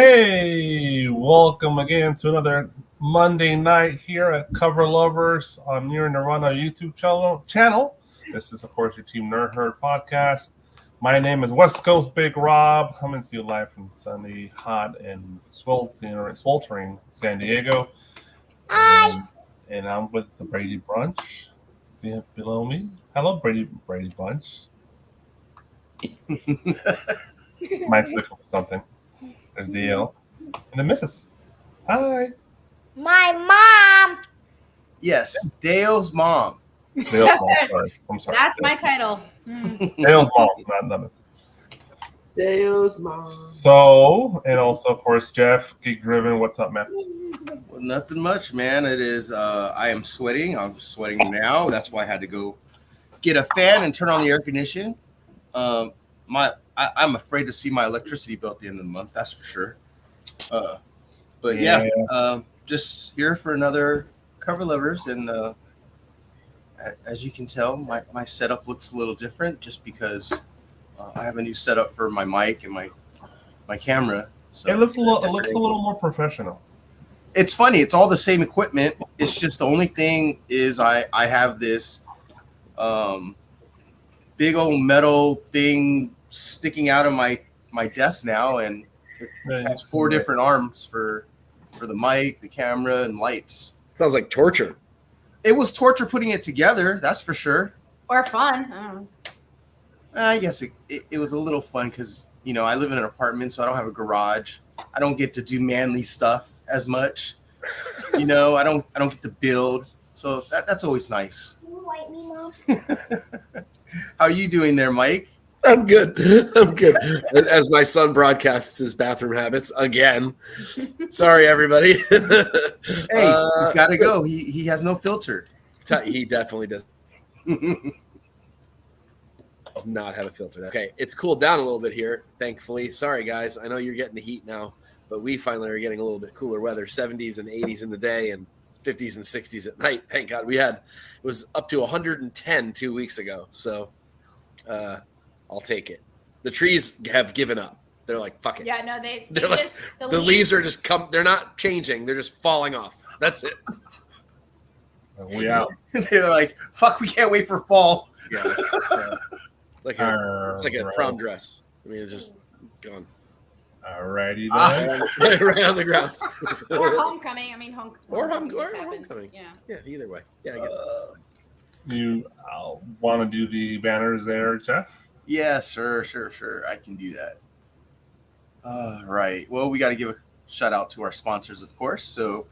Hey, welcome again to another Monday night here at Cover Lovers on Near Nirvana YouTube channel. This is, of course, your Team Nerd Herd podcast. My name is West Coast Big Rob, coming to you live from sunny, hot, and sweltering San Diego. And I'm with the Brady Brunch below me. Hello, Brady Bunch. Mike's looking for something. There's DL. And the missus. Hi. My mom. Yes, Dale's mom. Dale's mom. I'm sorry. That's my title. Dale's mom, not missus. Dale's mom. So, and also, of course, Jeff, Geek Driven. What's up, man? Well, nothing much, man. It is. I am sweating. I'm sweating now. That's why I had to go get a fan and turn on the air conditioning. I'm afraid to see my electricity bill at the end of the month. That's for sure. But yeah, just here for another Cover Lovers, and as you can tell, my setup looks a little different just because I have a new setup for my mic and my camera. So it looks a little more professional. It's funny. It's all the same equipment. It's just the only thing is I have this big old metal thing sticking out of my desk now, and it has four different arms for the mic, the camera, and lights. Sounds like torture. It was torture putting it together, that's for sure. Or fun. I don't know. I guess it was a little fun because, I live in an apartment, so I don't have a garage. I don't get to do manly stuff as much. I don't get to build. So that's always nice. Can you wipe me, Mom? How are you doing there, Mike? I'm good. As my son broadcasts his bathroom habits again. Sorry, everybody. Hey, he's got to go. He has no filter. He definitely does not have a filter. Okay, it's cooled down a little bit here, thankfully. Sorry, guys. I know you're getting the heat now, but we finally are getting a little bit cooler weather, 70s and 80s in the day and 50s and 60s at night. Thank God. It was up to 110 2 weeks ago, so I'll take it. The trees have given up. They're like, fuck it. Yeah, no, the leaves are just they're not changing. They're just falling off. That's it. We out. They're like, fuck, we can't wait for fall. Yeah. It's like a prom dress. I mean, it's just gone. Alrighty then. Right on the ground. Or homecoming. I mean, homecoming. Yeah. Yeah, either way. Yeah, I guess. You want to do the banners there, Jeff? Yeah, sure. I can do that. Right. Well, we got to give a shout out to our sponsors, of course. So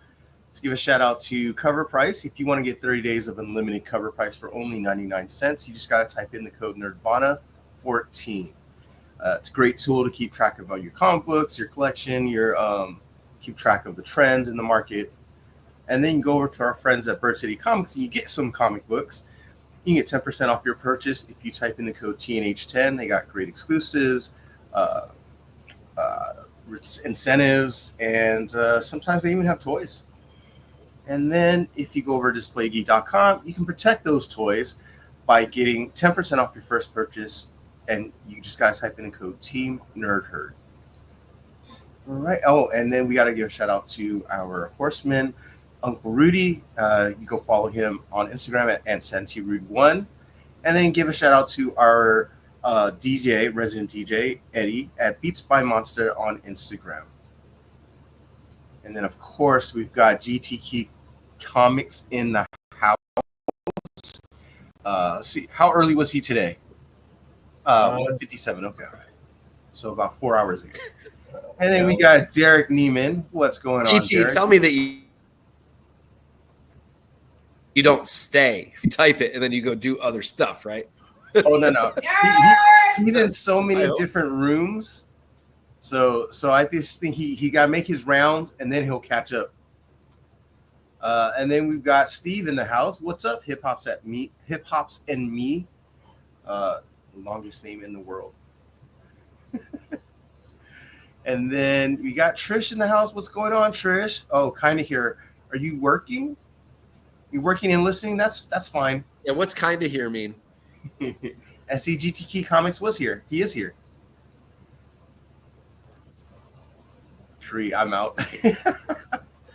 let's give a shout out to Cover Price. If you want to get 30 days of unlimited cover price for only 99 cents, you just got to type in the code NERDVANA14. It's a great tool to keep track of all your comic books, your collection, keep track of the trends in the market. And then you go over to our friends at Bird City Comics and you get some comic books. You can get 10% off your purchase if you type in the code TNH10. They got great exclusives, incentives, and sometimes they even have toys. And then if you go over to DisplayGeek.com, you can protect those toys by getting 10% off your first purchase, and you just got to type in the code Team Nerd Herd. All right. Oh, and then we got to give a shout out to our horseman, Uncle Rudy. You go follow him on Instagram at SantiRude1. And then give a shout out to our DJ, resident DJ, Eddie, at Beats by Monster on Instagram. And then, of course, we've got GTK Comics in the house. See, how early was he today? 1:57. Okay. So about 4 hours ago. And then we got Derek Neiman. What's going on, Derek? Tell me that you don't stay. You type it and then you go do other stuff, right? Oh, no. He's in so many different rooms. So I just think he got to make his rounds and then he'll catch up. And then we've got Steve in the house. What's up, Hip Hops and Me? Longest name in the world. And then we got Trish in the house. What's going on, Trish? Oh, kind of here. Are you working? You working and listening? That's fine. Yeah, what's kind of here mean? SCGTK Comics was here. He is here. tree. I'm out.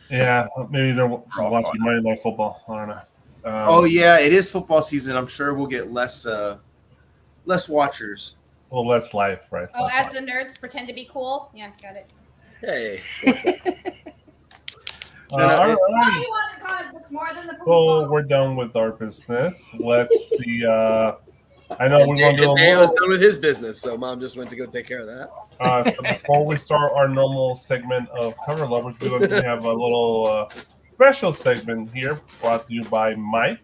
Yeah, maybe they're watching Monday Night Football. I don't know. Oh yeah, it is football season. I'm sure we'll get less watchers. Well, less life, right? Oh, Less as life. the nerds pretend to be cool. Yeah, got it. Hey, All right. Why do you want the comic books more than the So football? we're done with our business. Let's see. I know we're going to do a Dale was little. done with his business, so Mom just went to go take care of that. So before we start our normal segment of cover lovers, we're going to have a little special segment here brought to you by Mike.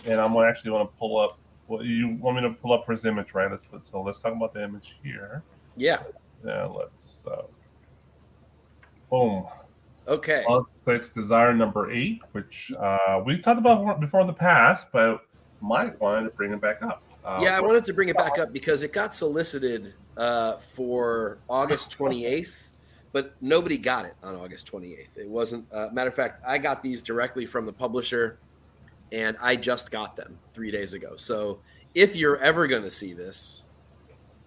And I'm actually going to pull up. Well, you want me to pull up his image, right? Let's talk about the image here. Yeah. Yeah. Let's. Boom. Okay. Plus 6 Desire number 8, which we talked about before in the past, but Mike wanted to bring it back up. Yeah, I wanted to bring it back up because it got solicited for August 28th, but nobody got it on August 28th. It wasn't. Matter of fact, I got these directly from the publisher, and I just got them 3 days ago. So if you're ever going to see this,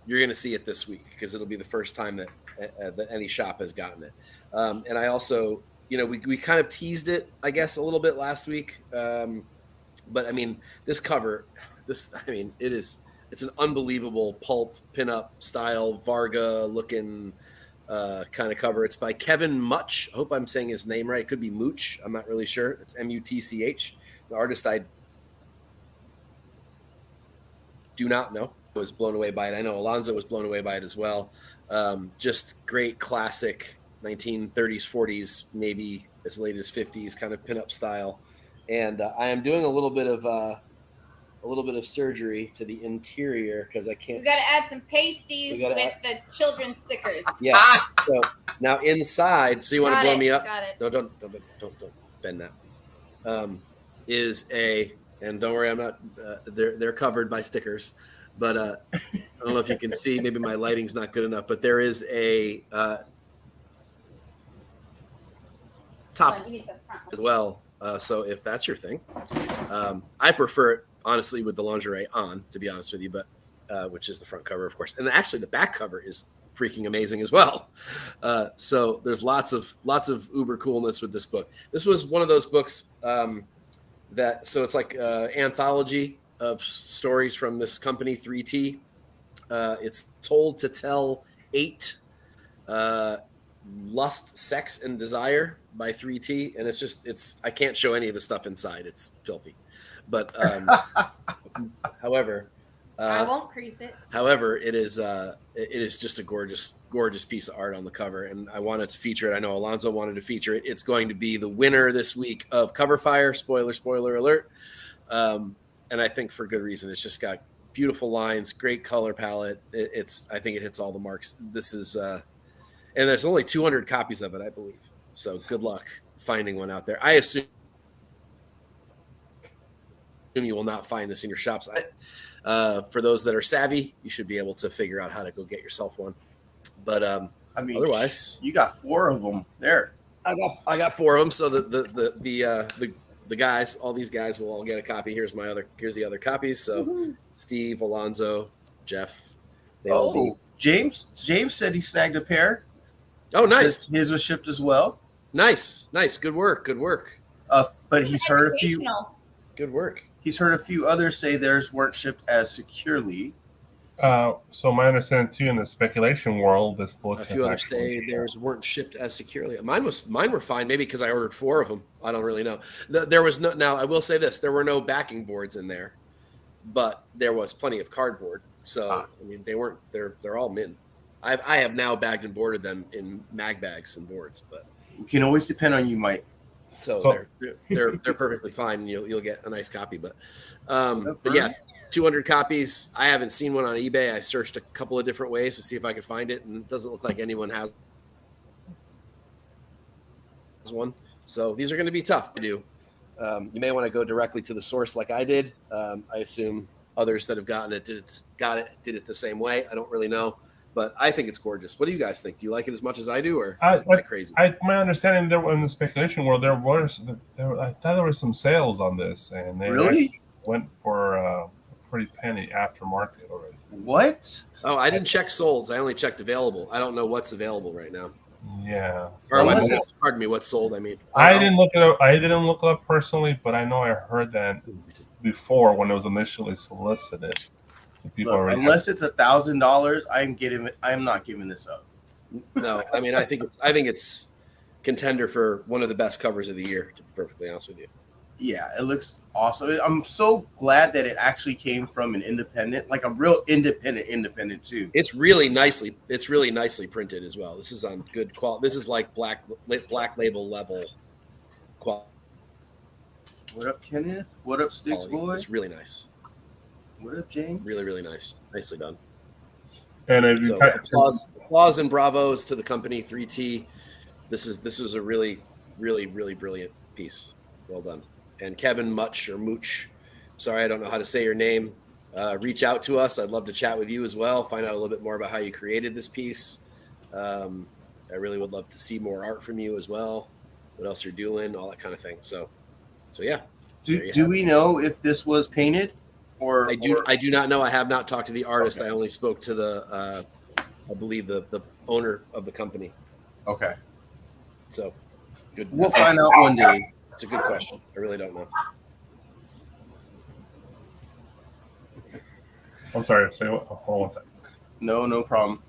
you're going to see it this week because it'll be the first time that any shop has gotten it. And I also, we kind of teased it, I guess, a little bit last week. But I mean, this cover, it's an unbelievable pulp pinup style Varga looking kind of cover. It's by Kevin Much. I hope I'm saying his name right. It could be Mooch. I'm not really sure. It's Mutch. The artist I do not know. I was blown away by it. I know Alonzo was blown away by it as well. Just great classic 1930s, 40s, maybe as late as 50s kind of pinup style. And I am doing a little bit of surgery to the interior because I can't. We got to add some pasties with the children's stickers. Yeah. So now inside, so you want to blow me up? Got it. No, don't bend that. And don't worry, I'm not. They're covered by stickers, but I don't know if you can see. Maybe my lighting's not good enough, but there is a top as well. So if that's your thing, I prefer it honestly with the lingerie on, to be honest with you, but which is the front cover, of course, and actually the back cover is freaking amazing as well. So there's lots of uber coolness with this book. This was one of those books so it's like anthology of stories from this company 3T. It's Told to Tell 8, Lust, Sex, and Desire by 3T, and it's I can't show any of the stuff inside. It's filthy, but however, I won't crease it. However, it is just a gorgeous piece of art on the cover, and I wanted to feature it. I know Alonzo wanted to feature it. It's going to be the winner this week of Cover Fire. Spoiler alert! And I think for good reason. It's just got beautiful lines, great color palette. I think it hits all the marks. This is, and there's only 200 copies of it, I believe. So good luck finding one out there. I assume you will not find this in your shops. For those that are savvy, you should be able to figure out how to go get yourself one. But otherwise, you got 4 of them there. I got 4 of them. So the guys, all these guys will all get a copy. Here's the other copies. So Steve, Alonzo, Jeff. James said he snagged a pair. Oh, nice. His was shipped as well. Nice. Good work. But he's heard a few. Good work. He's heard a few others say theirs weren't shipped as securely. So my understanding too, in the speculation world, this book. A few others say theirs weren't shipped as securely. Mine were fine, maybe because I ordered 4 of them. I don't really know. There was no. Now I will say this: there were no backing boards in there, but there was plenty of cardboard. So I mean, they weren't. They're all mint. I have now bagged and boarded them in mag bags and boards, but we can always depend on you, Mike. So they're perfectly fine, and you'll get a nice copy. But yeah, 200 copies. I haven't seen one on eBay. I searched a couple of different ways to see if I could find it, and it doesn't look like anyone has one. So these are going to be tough to do. You may want to go directly to the source, like I did. I assume others that have gotten it did it the same way. I don't really know. But I think it's gorgeous. What do you guys think? Do you like it as much as I do, or am I crazy? My understanding there in the speculation world, I thought there were some sales on this, and they really went for a pretty penny aftermarket already. What? Oh, I didn't check solds. I only checked available. I don't know what's available right now. Yeah. Or Unless what's, pardon me, what's sold? I mean, I didn't look it up. I didn't look it up personally, but I know I heard that before when it was initially solicited. People Look, already unless it's $1,000, I'm not giving this up. no, I mean, I think it's contender for one of the best covers of the year. To be perfectly honest with you. Yeah, it looks awesome. I'm so glad that it actually came from an independent, like a real independent too. It's really nicely printed as well. This is on good quality. This is like black label level quality. What up, Kenneth? What up, Sticks Boy? It's really nice. What up, James? Really nice. Nicely done. And if you So applause and bravos to the company 3T. This was a really brilliant piece. Well done. And Kevin Mooch, sorry, I don't know how to say your name. Reach out to us. I'd love to chat with you as well. Find out a little bit more about how you created this piece. I really would love to see more art from you as well. What else you're doing, all that kind of thing. So yeah. Do we know if this was painted, or I do not know. I have not talked to the artist. Okay. I only spoke to the I believe the owner of the company. Okay. So good. We'll find out one day. It's a good question. I really don't know. I'm sorry. Say hold on one second. No problem.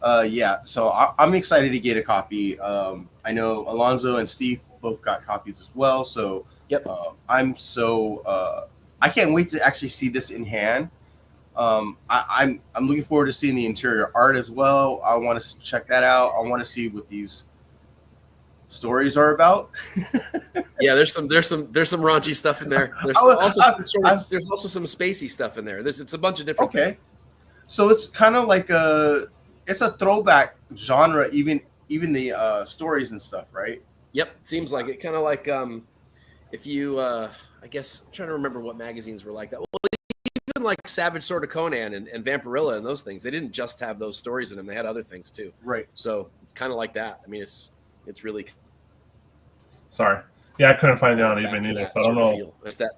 Yeah. So I'm excited to get a copy. I know Alonzo and Steve both got copies as well. So yep. I can't wait to actually see this in hand. I'm looking forward to seeing the interior art as well. I want to check that out. I want to see what these stories are about. Yeah, there's some raunchy stuff in there. There's also some spacey stuff in there. It's a bunch of different things. So it's kind of like it's a throwback genre, even the stories and stuff, right? Yep, seems like it. Kind of like if you I guess I'm trying to remember what magazines were like that. Well, even like Savage Sword of Conan and Vampirilla and those things, they didn't just have those stories in them. They had other things too. Right. So it's kind of like that. I mean, it's really. Sorry. Yeah, I couldn't find it on eBay either. So I don't know. It's that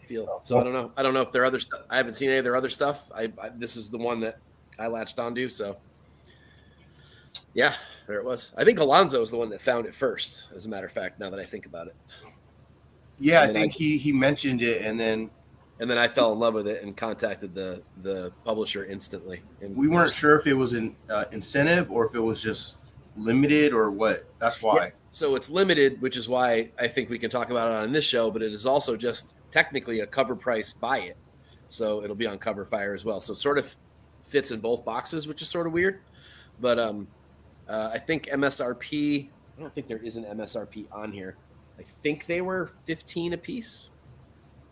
feel. So I don't know if there are other stuff. I haven't seen any of their other stuff. This is the one that I latched onto. So yeah, there it was. I think Alonzo is the one that found it first. As a matter of fact, now that I think about it. Yeah, I think he mentioned it, and then I fell in love with it and contacted the publisher instantly. And we weren't sure if it was an incentive or if it was just limited or what. That's why. Yeah. So it's limited, which is why I think we can talk about it on this show, but it is also just technically a cover price buy it. So it'll be on Cover Fire as well. So it sort of fits in both boxes, which is sort of weird. But I think MSRP, I don't think there is an MSRP on here. I think they were $15 a piece.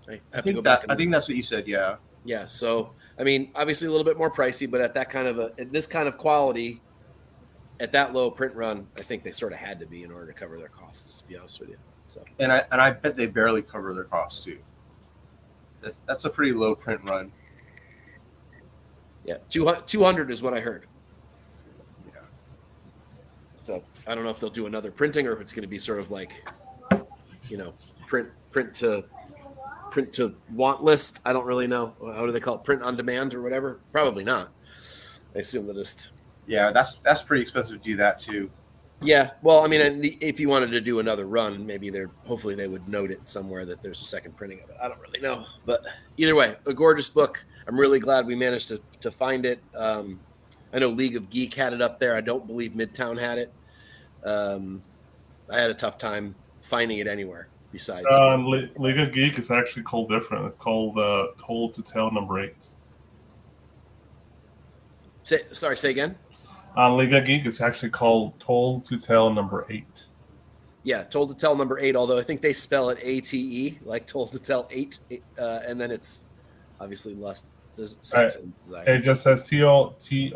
I think that's what you said. Yeah. Yeah. So, I mean, obviously a little bit more pricey, but at this kind of quality, at that low print run, I think they sort of had to be in order to cover their costs, to be honest with you. So, and I bet they barely cover their costs too. That's a pretty low print run. Yeah, 200 is what I heard. Yeah. So I don't know if they'll do another printing or if it's going to be sort of like, print to want list. I don't really know. How do they call it? Print on demand or whatever? Probably not. I assume they'll just. Yeah, that's pretty expensive to do that too. Yeah, well, I mean, if you wanted to do another run, maybe hopefully they would note it somewhere that there's a second printing of it. I don't really know, but either way, a gorgeous book. I'm really glad we managed to find it. I know League of Geek had it up there. I don't believe Midtown had it. I had a tough time finding it anywhere besides. League of Geek is actually called different. It's called Told to Tell number 8. Say again. League of Geek is actually called Told to Tell number 8. Yeah, Told to Tell number 8, although I think they spell it ATE, like Told to Tell 8, and then it's obviously lust, sex, and desire. It just says TOLDT,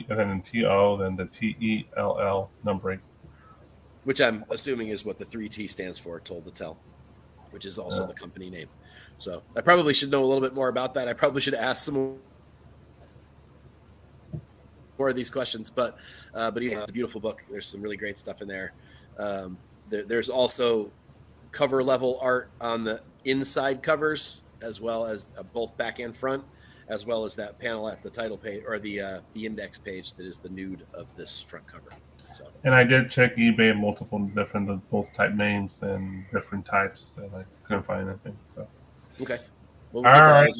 and then TO, then the TELL number 8. Which I'm assuming is what the 3T stands for, Told to Tell, which is also the company name. So I probably should know a little bit more about that. I probably should ask some more of these questions, but yeah, it's a beautiful book. There's some really great stuff in there. There's also cover level art on the inside covers as well as both back and front, as well as that panel at the title page or the index page that is the nude of this front cover. So. And I did check eBay, multiple different both type names and different types, and I couldn't find anything. So okay, well, all right.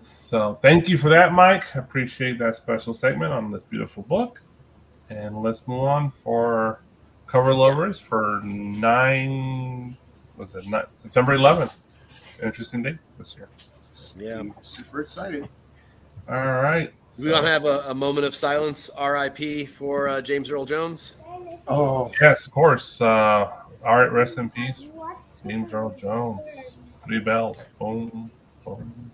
So thank you for that, Mike. I appreciate that special segment on this beautiful book. And let's move on for cover lovers for September 11th. Interesting date this year. Yeah, super excited. All right. We want to have a moment of silence, RIP for James Earl Jones. Oh yes, of course. All right, rest in peace, James Earl Jones. 3 bells. Boom, boom.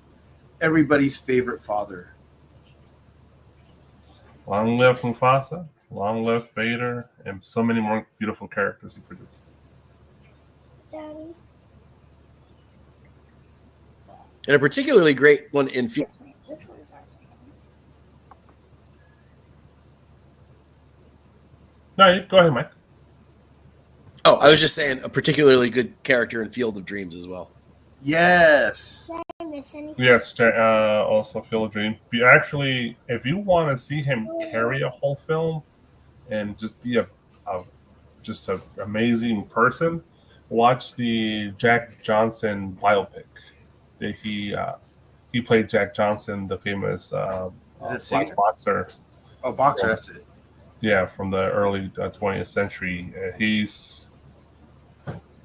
Everybody's favorite father. Long live Mufasa. Long live Vader, and so many more beautiful characters he produced. Daddy. And a particularly great one in Which ones are No, go ahead, Mike. Oh, I was just saying a particularly good character in Field of Dreams as well. Yes. Did I miss anything? Yes, also Field of Dreams. Actually, if you want to see him carry a whole film and just be an amazing person, watch the Jack Johnson biopic. He played Jack Johnson, the famous black boxer. Oh, boxer, that's it. Yeah, from the early 20th century. He's,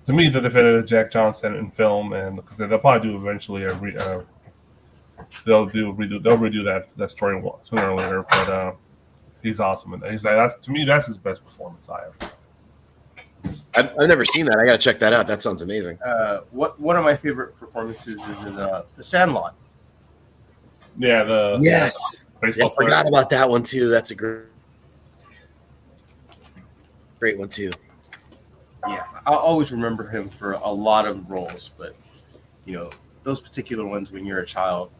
to me, the definitive Jack Johnson in film, and because they'll probably do eventually they'll redo that story sooner or later. But he's awesome, and to me that's his best performance I ever. I've never seen that. I got to check that out. That sounds amazing. One of my favorite performances is in The Sandlot. Yeah, yes. I forgot about that one too. That's a great one too. Yeah, I'll always remember him for a lot of roles, but those particular ones when you're a child.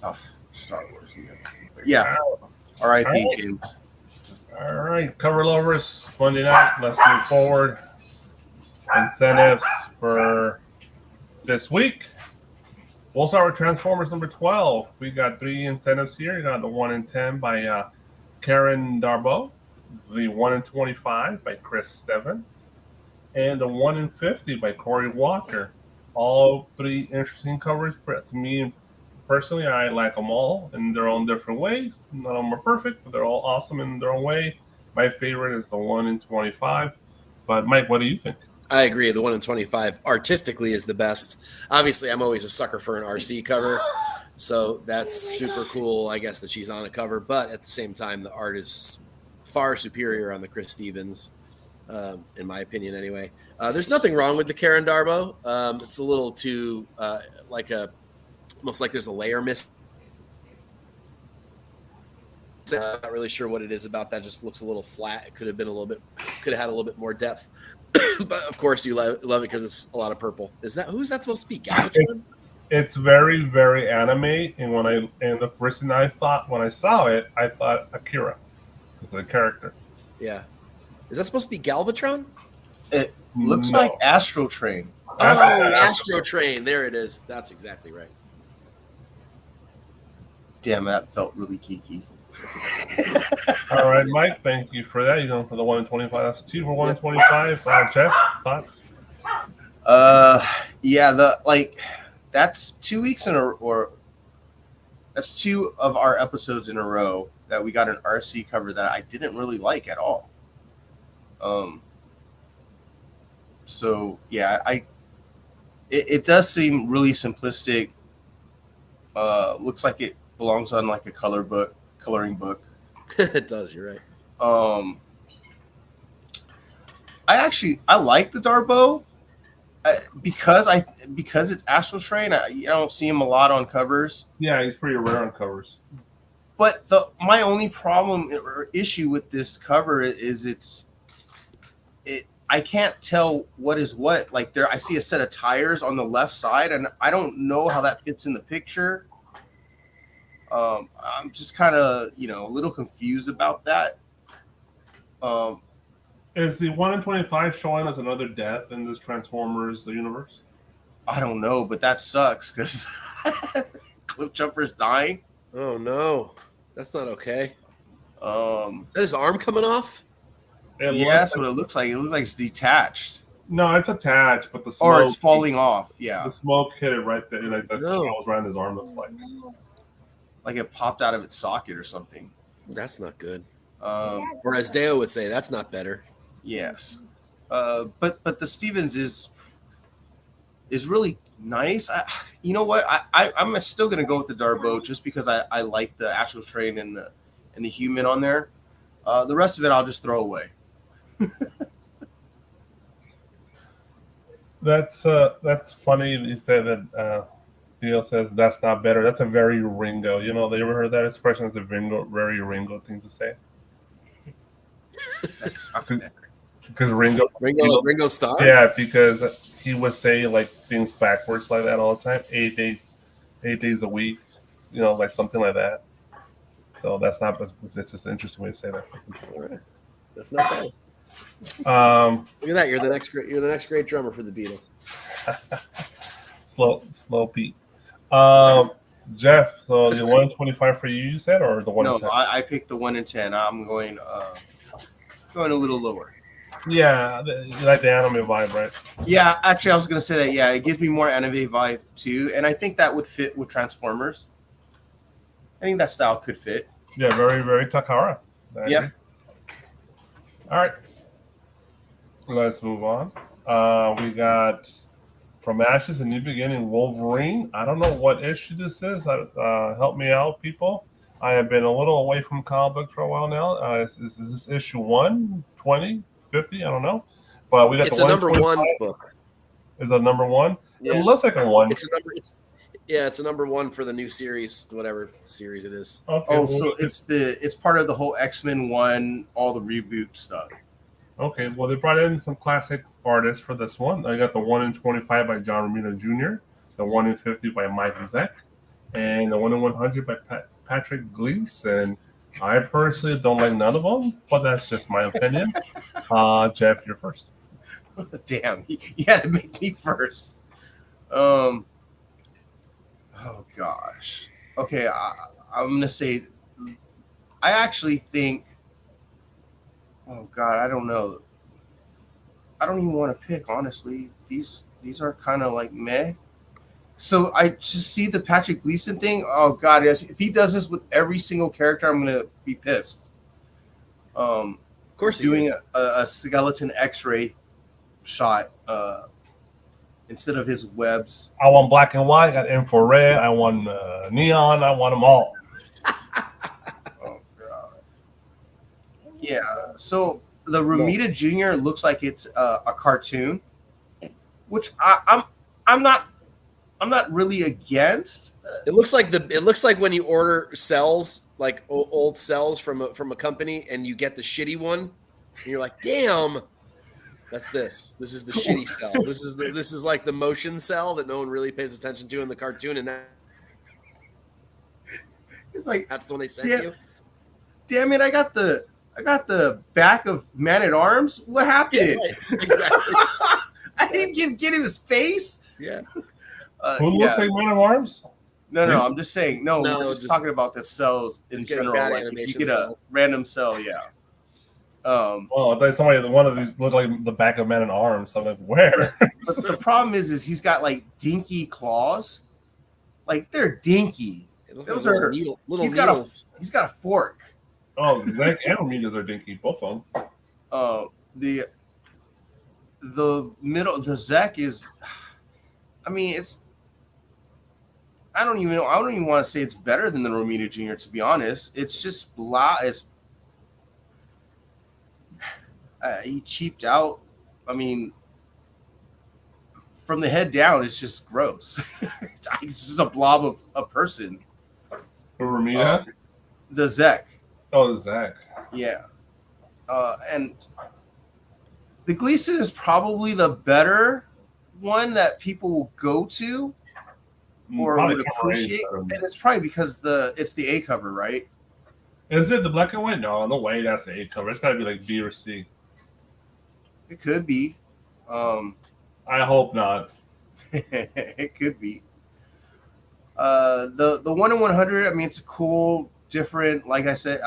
Oh, Star Wars. Yeah. R.I.P. James. All right, cover lovers, Monday night. Let's move forward. Incentives for this week. We'll start with Transformers number 12. We got 3 incentives here. You got the 1 in 10 by Karen Darboe, the 1 in 25 by Chris Stevens, and the 1 in 50 by Corey Walker. All 3 interesting covers. To me, personally, I like them all in their own different ways. None of them are perfect, but they're all awesome in their own way. My favorite is the 1 in 25. But Mike, what do you think? I agree. The 1 in 25 artistically is the best. Obviously, I'm always a sucker for an RC cover, so that's super cool, I guess, that she's on a cover. But at the same time, the art is far superior on the Chris Stevens, in my opinion anyway. There's nothing wrong with the Karen Darboe. It's a little too almost like there's a layer missing. Not really sure what it is about that. Just looks a little flat. It could have had a little bit more depth. But of course, you love it because it's a lot of purple. Who's that supposed to be? Galvatron? It's very, very anime. And the first thing I thought when I saw it, I thought Akira because of the character. Yeah. Is that supposed to be Galvatron? It looks like Astro Train. Astro Train. There it is. That's exactly right. Damn, that felt really geeky. All right, Mike, thank you for that. You're going for the 1 in 25. That's 2 for 1 in 25. Jeff, thoughts? Yeah, that's 2 weeks that's 2 of our episodes in a row that we got an RC cover that I didn't really like at all. So yeah, it does seem really simplistic. Looks like it belongs on like a coloring book. It does. You're right. I like the Darboe because it's Astral Train. I don't see him a lot on covers. Yeah, he's pretty rare on covers. But my only problem or issue with this cover is I can't tell what is what. Like I see a set of tires on the left side, and I don't know how that fits in the picture. I'm just kind of, a little confused about that. Is the 1 in 25 showing us another death in this Transformers universe? I don't know, but that sucks because Cliff Jumper's dying. Oh no, that's not okay. Um, Is that his arm coming off? It yeah, looks that's what it looks like. It looks like it's detached. No, it's attached, but the smoke. Or it's falling off. Yeah. The smoke hit it right there, like the No. shells around his arm. Looks like. Like it popped out of its socket or something. That's not good. Um, Or as Deo would say, that's not better. yes. But the Stevens is really nice. You know what? I'm still gonna go with the Darbo just because I like the Astral Train and the human on there. The rest of it I'll just throw away. That's funny. You said that. Neil says that's not better. That's a very Ringo. You know, they ever heard that expression? It's a very Ringo thing to say. That's not better. Because Ringo, Ringo Starr? yeah, because he would say like things backwards like that all the time. 8 days a week, you know, like something like that. So that's not. It's just an interesting way to say that. All right. That's not bad. Look at that. You're the next great drummer for the Beatles. slow Pete. Jeff, so the 1 in 25 for you said, or the 1 in 10? No, I picked the 1 in 10. I'm going a little lower. Yeah, you like the anime vibe, right? Yeah, actually, I was gonna say that. Yeah, it gives me more anime vibe too, and I think that would fit with Transformers. I think that style could fit. Yeah, very Takara. Yeah. All right. Let's move on. We got From Ashes, A New Beginning, Wolverine. I don't know what issue this is. Help me out, people. I have been a little away from comic books for a while now. Is this issue 1, 20, 50? I don't know. But we got It's the a number 1 125. book. Is a number 1? Yeah. It looks like a 1. It's a number 1 for the new series, whatever series it is. Okay, Oh, so it's part of the whole X-Men 1, all the reboot stuff. Okay, well, they brought in some classic artists for this one. I got the 1 in 25 by John Romita Jr., the 1 in 50 by Mike Zeck, and the 1 in 100 by Patrick Gleason. I personally don't like none of them, but that's just my opinion. Jeff, you're first. Damn, you had to make me first. Oh gosh. Okay, I'm gonna say. I actually think. Oh God, I don't know. I don't even want to pick, honestly. These are kind of like meh. So I just see the Patrick Gleason thing. Oh God, yes. If he does this with every single character, I'm gonna be pissed. Of course, doing a skeleton X-ray shot instead of his webs. I want black and white. I got infrared. I want neon. I want them all. Oh God. Yeah. So the Romita Jr. looks like it's a cartoon, which I'm not really against. It looks like when you order cells, like old cells from a company, and you get the shitty one, and you're like, damn. That's this. This is the shitty cell. This is like the motion cell that no one really pays attention to in the cartoon, and It's like that's the one they sent you. Damn it! I got the back of Man at Arms. What happened? Yeah, right. Exactly. I didn't get in his face. Yeah. Who looks like Man of Arms? No, I'm just saying. No, we're just talking about the cells in general. Like if you get cells. a random cell, yeah. Oh, I thought one of these looked like the back of Man at Arms. So I'm like, where? But the problem is he's got like dinky claws. Like they're dinky. Those are little he's needles. got a fork. Oh, Zach and Romitas are dinky, both of them. The middle, the Zek is. I mean, it's. I don't even want to say it's better than the Romita Jr. To be honest, it's just blah. He cheaped out. I mean, from the head down, it's just gross. It's just a blob of a person. For Romita? The Zek. Oh, Zach. Yeah. And the Gleason is probably the better one that people will go to or Probably would appreciate. And it's probably because it's the A cover, right? Is it the black and white? No way. That's the A cover. It's got to be like B or C. It could be. I hope not. It could be. The 1 in 100. I mean, it's a cool, different. Like I said,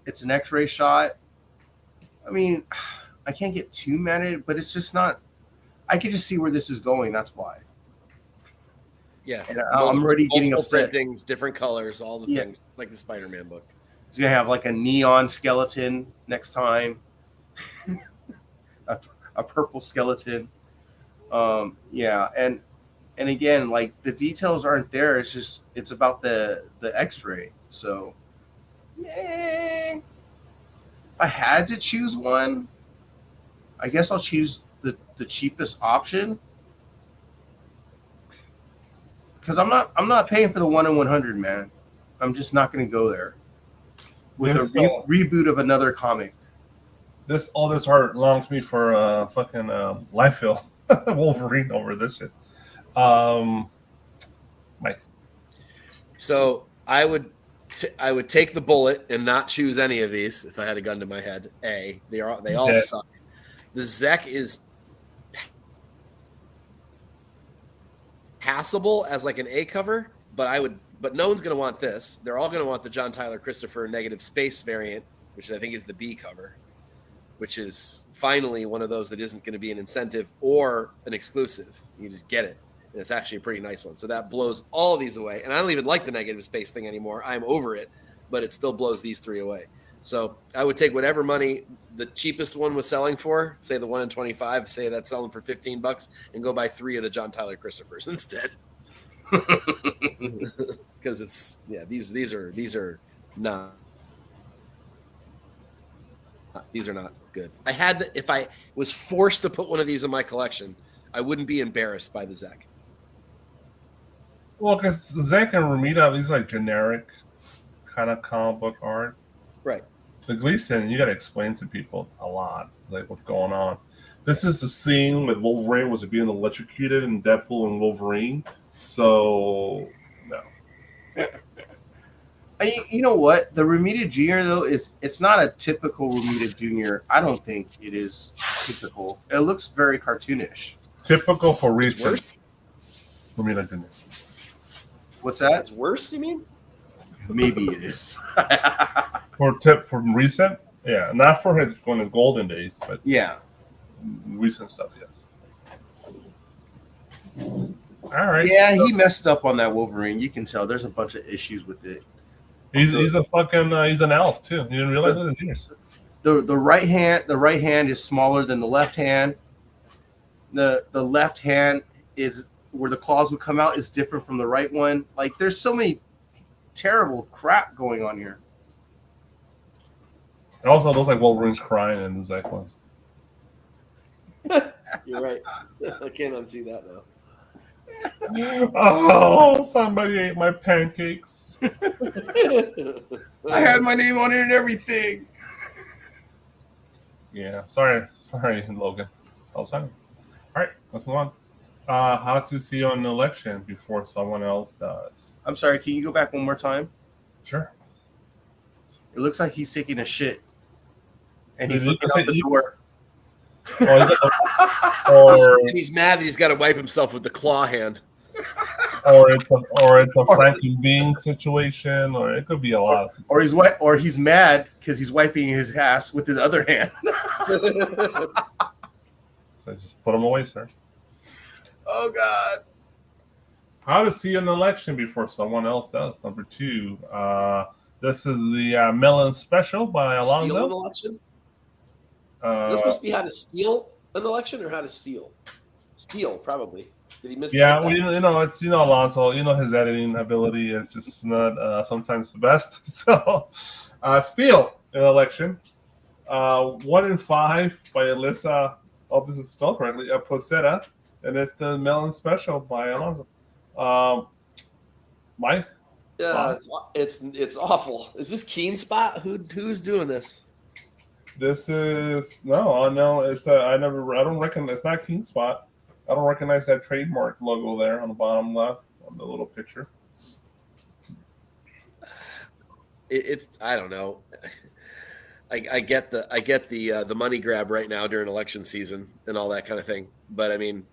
it's an X-ray shot. I mean, I can't get too mad at it, but it's just not. I can just see where this is going. That's why. Yeah, And I'm already getting upset. Printings, different colors, all the things. It's like the Spider-Man book. He's gonna have like a neon skeleton next time, a purple skeleton. Yeah, and again, like the details aren't there. It's about the X-ray. So, yeah. If I had to choose one, I guess I'll choose the cheapest option. Because I'm not paying for the 1 in 100, man. I'm just not going to go there with a reboot of another comic. All this art belongs to me for fucking Liefeld Wolverine over this shit. Mike. So I would take the bullet and not choose any of these if I had a gun to my head. They all suck. The Zek is passable as like an A cover, but no one's going to want this. They're all going to want the John Tyler Christopher negative space variant, which I think is the B cover, which is finally one of those that isn't going to be an incentive or an exclusive. You just get it. And it's actually a pretty nice one. So that blows all of these away. And I don't even like the negative space thing anymore. I'm over it, but it still blows these three away. So I would take whatever money the cheapest one was selling for, say the 1 in 25, say that's selling for $15, and go buy 3 of the John Tyler Christophers instead. Because these are not good. If I was forced to put one of these in my collection, I wouldn't be embarrassed by the Zek. Well, because Zek and Romita, these like generic kind of comic book art. Right. The Gleason, you got to explain to people a lot, like what's going on. This is the scene with Wolverine was being electrocuted in Deadpool and Wolverine. So, no. You know what? The Romita Jr. though it's not a typical Romita Jr. I don't think it is typical. It looks very cartoonish. Typical for recent Romita Jr. What's that? It's worse, you mean? Maybe it is. From recent, yeah, not for his golden days, but yeah, recent stuff, yes. All right. Yeah, he messed up on that Wolverine. You can tell there's a bunch of issues with it. He's a fucking he's an elf too. You didn't realize it? Genius. The right hand is smaller than the left hand. The left hand is where the claws would come out is different from the right one. Like there's so many terrible crap going on here. It also looks like Wolverine's crying in the Zek ones. You're right. I can't unsee that now. Oh, somebody ate my pancakes. I had my name on it and everything. Yeah, sorry, Logan. All right, let's move on. How to see on an election before someone else does. I'm sorry, can you go back one more time? Sure. It looks like he's taking a shit. And he's looking out the door. Or he's mad that he's got to wipe himself with the claw hand. Or it's a Frankie Bean situation, or it could be a lot. Or he's mad because he's wiping his ass with his other hand. So just put them away, sir. Oh God! How to see an election before someone else does. Number 2. This is the Melon Special by Alonzo. Steal an election? Is this supposed to be how to steal an election or how to steal? Steal, probably. Did he miss? Yeah, well, it's Alonso. His editing ability is just not sometimes the best. So, Steal an Election. 1 in 5 by Alyssa. Oh, this is spelled correctly. Posetta, and it's the Melon Special by Alonso. Mike. Yeah, it's awful. Is this Keen Spot? Who's doing this? This is no. It's I don't recognize. It's not King Spot. I don't recognize that trademark logo there on the bottom left on the little picture. It's I don't know. I get the money grab right now during election season and all that kind of thing. But I mean,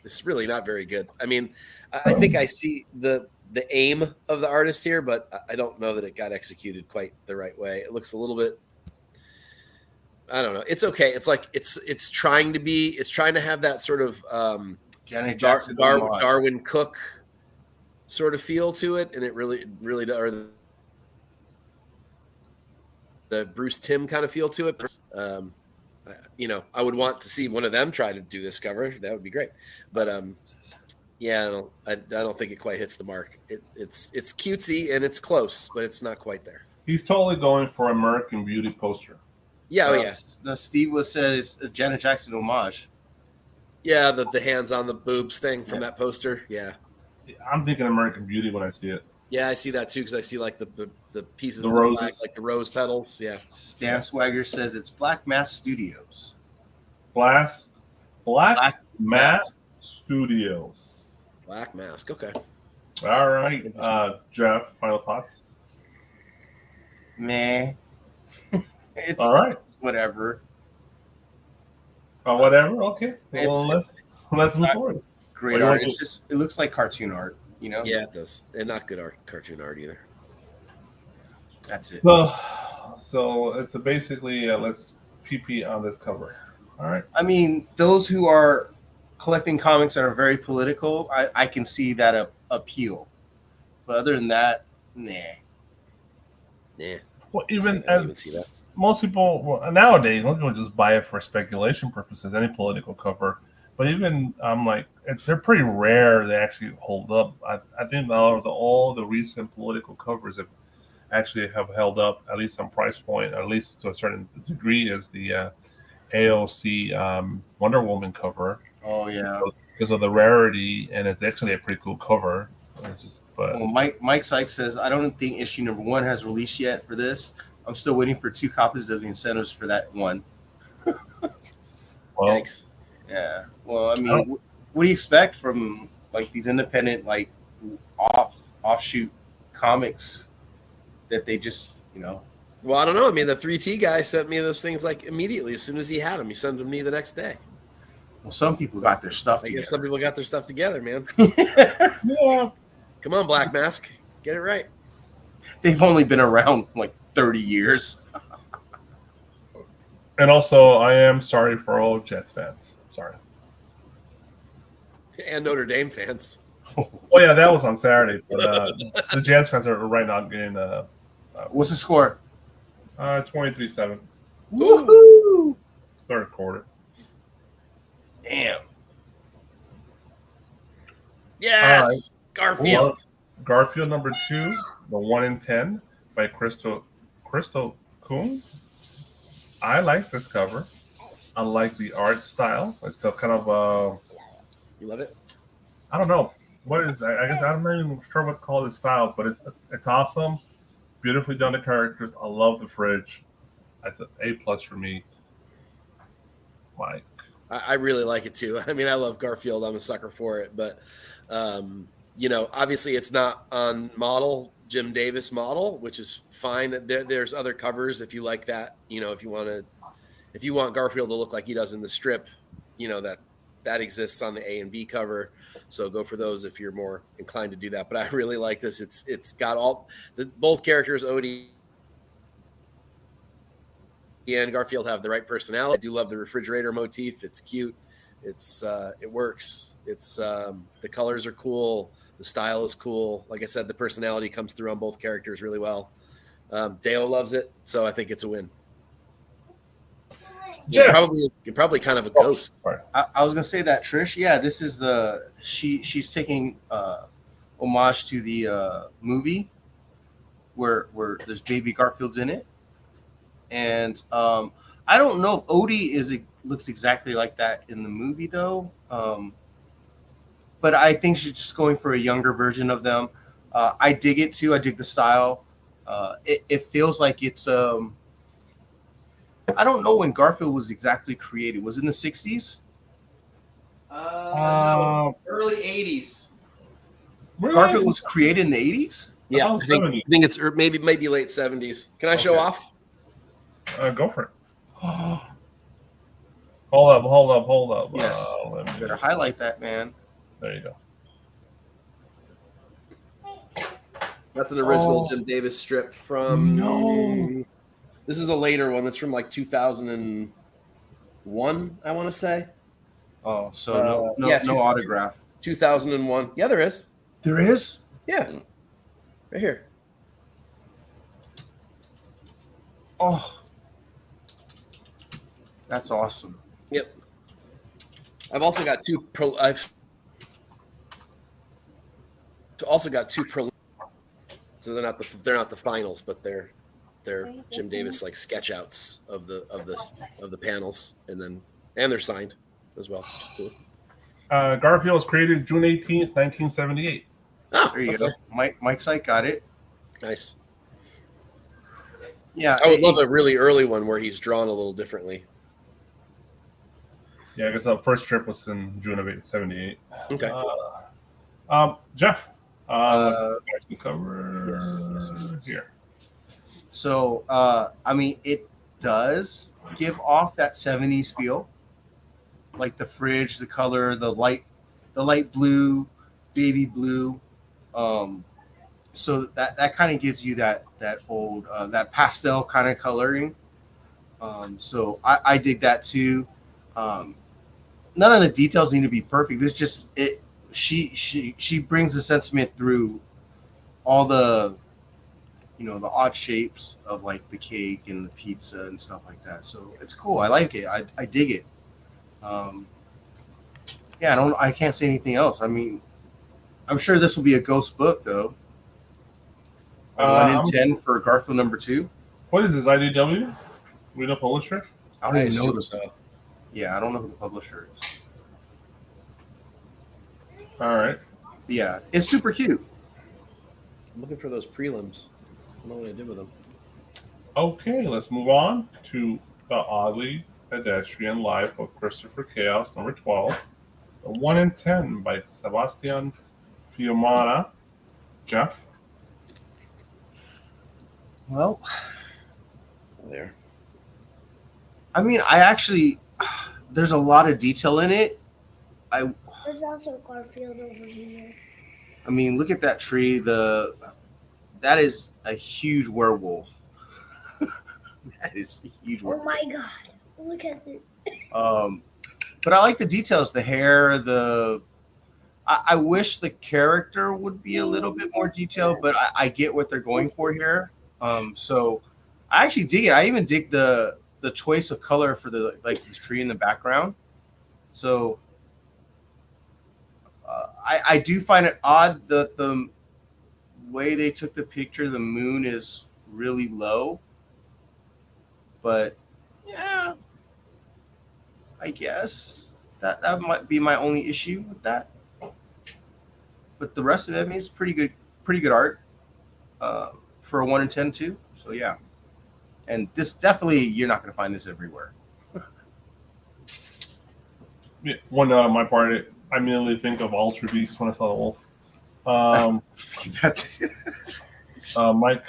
It's really not very good. I mean, I think I see the aim of the artist here, but I don't know that it got executed quite the right way. It looks a little bit. I don't know. It's okay. It's like it's trying to have that sort of Janet Jackson homage. Darwin Cook sort of feel to it, and it really does. Or the Bruce Timm kind of feel to it. I would want to see one of them try to do this cover. That would be great. But yeah, I don't think it quite hits the mark. It's cutesy and it's close, but it's not quite there. He's totally going for American Beauty poster. Yeah, yeah. No, Steve was said it's a Janet Jackson homage. Yeah, the hands on the boobs thing from that poster. Yeah. I'm thinking American Beauty when I see it. Yeah, I see that too because I see like the pieces The of roses. the flag, like the rose petals. Yeah. Stan Swagger says it's Black Mass Studios. Black Black Mass Studios. Black Mask. Okay. All right, Jeff. Final thoughts. Meh. It's All right. Whatever. Whatever. Okay. Well, let's move not forward. Great What art. do you It's just it looks like cartoon art. Yeah, it does, and not good cartoon art either. That's it. So it's basically let's PP on this cover. All right. I mean, those who are collecting comics that are very political, I can see that appeal. But other than that, nah. Yeah. Well, I even didn't even see that. most people nowadays, most people just buy it for speculation purposes. Any political cover, but even I'm like, they're pretty rare. They actually hold up. I think all the recent political covers have actually held up at least some price point, at least to a certain degree, is the AOC Wonder Woman cover. Oh yeah. Because of the rarity, and it's actually a pretty cool cover. Well, Mike Sykes says, I don't think issue number 1 has released yet for this. I'm still waiting for 2 copies of the incentives for that one. Well, Thanks. Yeah. Well, I mean, what do you expect from like these independent, like offshoot comics that they just, Well, I don't know. I mean, the 3T guy sent me those things like immediately as soon as he had them. He sent them to me the next day. Well, some people got their stuff I together. guess some people got their stuff together, man. yeah. Come on, Black Mask, get it right. They've only been around like 30 years. And also, I am sorry for all Jets fans. Sorry. And Notre Dame fans. Oh yeah, that was on Saturday. But the Jets fans are right now getting What's the score? 23-7, Woohoo! third quarter. Damn. Yes, Garfield. Garfield number 2, the 1 in 10 by Crystal Kuhn. I like this cover. I like the art style. It's a kind of You love it? I don't know what is. I guess I'm not even sure what to call this style, but it's awesome. Beautifully done the characters. I love the fridge. I said A+ for me. Mike. I really like it too. I mean, I love Garfield. I'm a sucker for it. But, obviously it's not on Jim Davis model, which is fine. There's other covers if you like that. If you want Garfield to look like he does in the strip, that exists on the A and B cover. So go for those if you're more inclined to do that. But I really like this. It's got both characters, Odie and Garfield, have the right personality. I do love the refrigerator motif. It's cute. It works. The colors are cool. The style is cool. Like I said, the personality comes through on both characters really well. Deo loves it, so I think it's a win. Yeah. You're probably kind of a ghost. I was gonna say that, Trish. Yeah, this is she's taking homage to the movie where there's baby Garfield's in it. And I don't know if Odie looks exactly like that in the movie though. But I think she's just going for a younger version of them. I dig it too. I dig the style. It feels like it's I don't know when Garfield was exactly created. Was it in the 60s? No, early 80s. Really? Garfield was created in the 80s? Yeah, I I think it's maybe late 70s. Can I show off? Go for it. Hold up. Yes. Let me, Better highlight that, man. there you go. That's an original Oh. Jim Davis strip from. No. This is a later one. That's from like 2001, I want to say. Oh, so no autograph. 2001. Yeah, there is. There is? Yeah, right here. Oh. That's awesome. Yep. I've also got two. I've also got two. So they're not the finals, but they're Jim Davis like sketch outs of the panels, and they're signed as well. Cool. Garfield was created June 18th, 1978. Oh, There you okay. go. Mike's site got it. Nice. Yeah. I would love a really early one where he's drawn a little differently. Yeah, I guess the first strip was in June of 78. Okay. Jeff, let's the cover yes. here. So, I mean, it does give off that 70s feel, like the fridge, the color, the light blue, baby blue. So that kind of gives you that old that pastel kind of coloring. So I dig that too. None of the details need to be perfect. This just it. She brings the sentiment through all the the odd shapes of like the cake and the pizza and stuff like that. So it's cool. I like it. I dig it. Yeah, I can't say anything else. I mean, I'm sure this will be a ghost book though. 1 in 10 for Garfield number 2. What is this, IDW? We know publisher? I don't even know this. Yeah, I don't know who the publisher is. All right. Yeah, it's super cute. I'm looking for those prelims. I don't know what I did with them. Okay, let's move on to The Oddly Pedestrian Life of Christopher Chaos, number 12. 1 in 10 by Sebastian Fiumara. Jeff? Well, There. I mean, there's a lot of detail in it. There's also Garfield over here. I mean, look at that tree. That is a huge werewolf. That is a huge werewolf. Oh my god. Look at this. But I like the details, the hair, I wish the character would be a little bit more detailed, but I get what they're going for here. So I actually dig it. I even dig the choice of color for this tree in the background. So I do find it odd that the way they took the picture, the moon is really low. But yeah, I guess that might be my only issue with that. But the rest of it, I mean, it's pretty good art for a 1 in 10 too. So yeah, and this definitely you're not going to find this everywhere. Yeah, one on my part, I immediately think of Ultra Beast when I saw the wolf. Mike?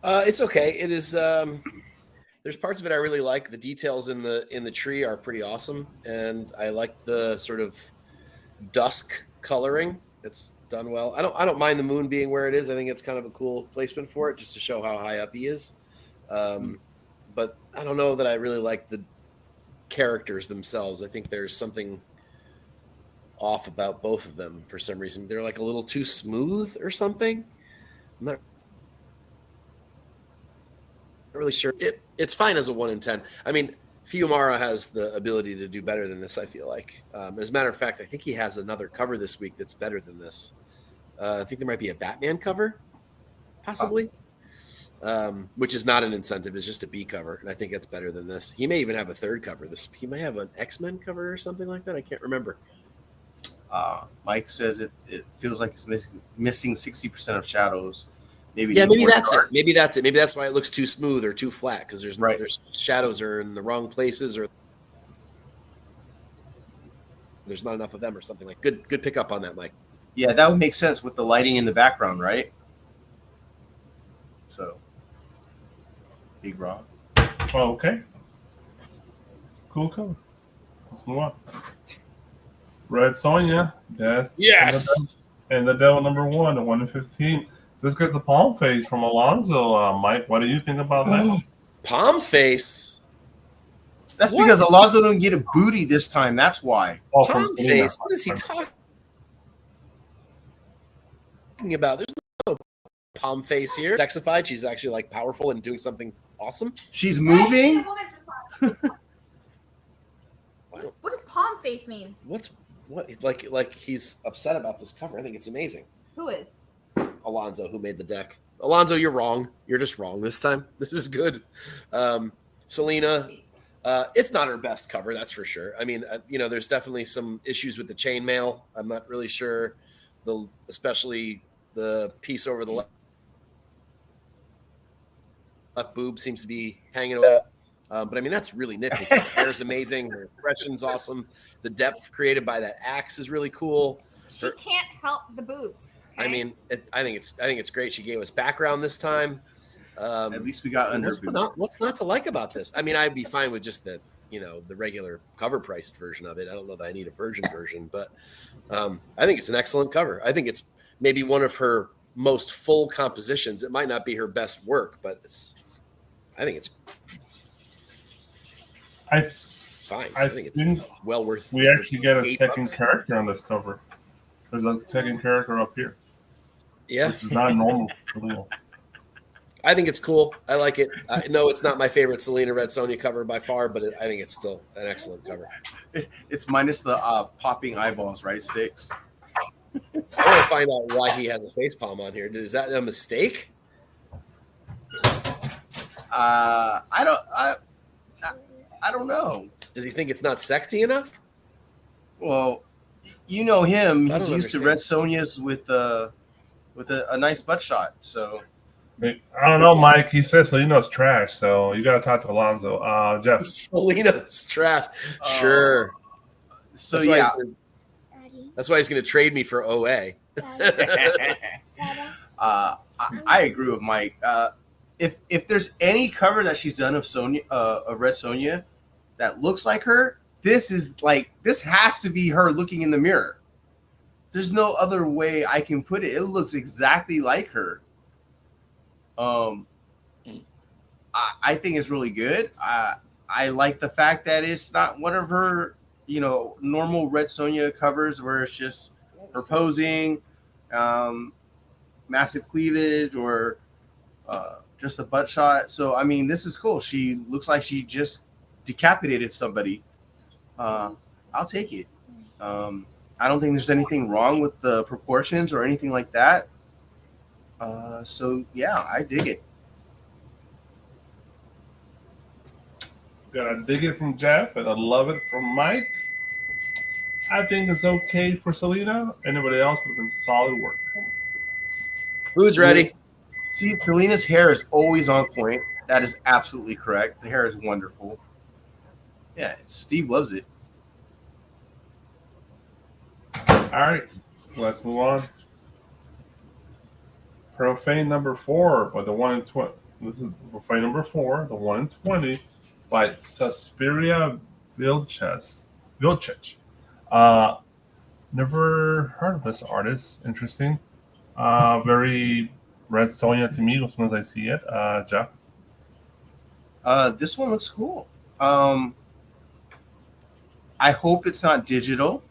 It's okay. It is. There's parts of it I really like. The details in the tree are pretty awesome, and I like the sort of dusk coloring. It's done well. I don't mind the moon being where it is. I think it's kind of a cool placement for it, just to show how high up he is. But I don't know that I really like the characters themselves. I think there's something off about both of them for some reason. They're like a little too smooth or something. I'm not really sure. It's fine as a 1 in 10. I mean, Fiumara has the ability to do better than this, I feel like. As a matter of fact, I think he has another cover this week that's better than this. I think there might be a Batman cover, possibly, which is not an incentive. It's just a B cover, and I think that's better than this. He may even have a third cover. He may have an X-Men cover or something like that. I can't remember. Mike says it feels like it's missing 60% of shadows. Maybe that's it. Maybe that's it. Maybe that's why it looks too smooth or too flat, because there's shadows are in the wrong places, or there's not enough of them or something. Like good pickup on that, Mike. Yeah, that would make sense with the lighting in the background, right? So, Big Rob. Oh, okay. Cool cover. Let's move on. Red Sonja, Death, Yes. and the Devil number 1, the 1 in 15. Let's get the palm face from Alonzo. Mike, what do you think about that? Palm face. That's What because is Alonzo didn't get a booty this time. That's why. Oh, Palm from Selena. face. What is he talking about? There's no palm face here. Sexified. She's actually like powerful and doing something awesome. She's moving. What does palm face mean? What? Like he's upset about this cover. I think it's amazing. Who is? Alonzo, who made the deck. Alonzo, you're wrong. You're just wrong this time. This is good. Selena, it's not her best cover, that's for sure. I mean, there's definitely some issues with the chainmail. I'm not really sure, especially the piece over the left boob seems to be hanging away. But I mean, that's really nitpicky. Her hair is amazing. Her expression's awesome. The depth created by that axe is really cool. She can't help the boobs. Okay? I mean, I think it's great. She gave us background this time. At least we got under. What's not to like about this? I mean, I'd be fine with just the regular cover priced version of it. I don't know that I need a version, but I think it's an excellent cover. I think it's maybe one of her most full compositions. It might not be her best work, but I think it's fine. I think it's well worth. We actually get a second character on this cover. There's a second character up here. Yeah, which is not normal for Leo. I think it's cool. I like it. No, it's not my favorite Selena Red Sonja cover by far, but I think it's still an excellent cover. It's minus the popping eyeballs, right, Sticks? I want to find out why he has a facepalm on here. Is that a mistake? I don't know. Does he think it's not sexy enough? Well, you know him. I He's don't used to Red Sonjas with a nice butt shot. So I don't know, Mike. He says Selena's trash, so you got to talk to Alonzo. Jeff. Selena's trash. Sure. So that's why he's going to trade me for OA. I agree with Mike. If there's any cover that she's done of Red Sonja that looks like her, this has to be her looking in the mirror. There's no other way I can put it. It looks exactly like her. I think it's really good. I like the fact that it's not one of her, normal Red Sonja covers where it's just her posing, massive cleavage, or just a butt shot. So, I mean, this is cool. She looks like she just decapitated somebody. I'll take it. I don't think there's anything wrong with the proportions or anything like that. So, yeah, I dig it. Gotta dig it from Jeff, and I love it from Mike. I think it's okay for Selena. Anybody else would have been solid work. Who's ready? See, Selena's hair is always on point. That is absolutely correct. The hair is wonderful. Yeah, Steve loves it. All right, let's move on. Profane number 4, by the 1 in 20. This is Profane number 4, the 1 in 20, by Suspiria Vilcech. Never heard of this artist. Interesting. Very Red Sonja to me as soon as I see it. Jeff? This one looks cool. I hope it's not digital.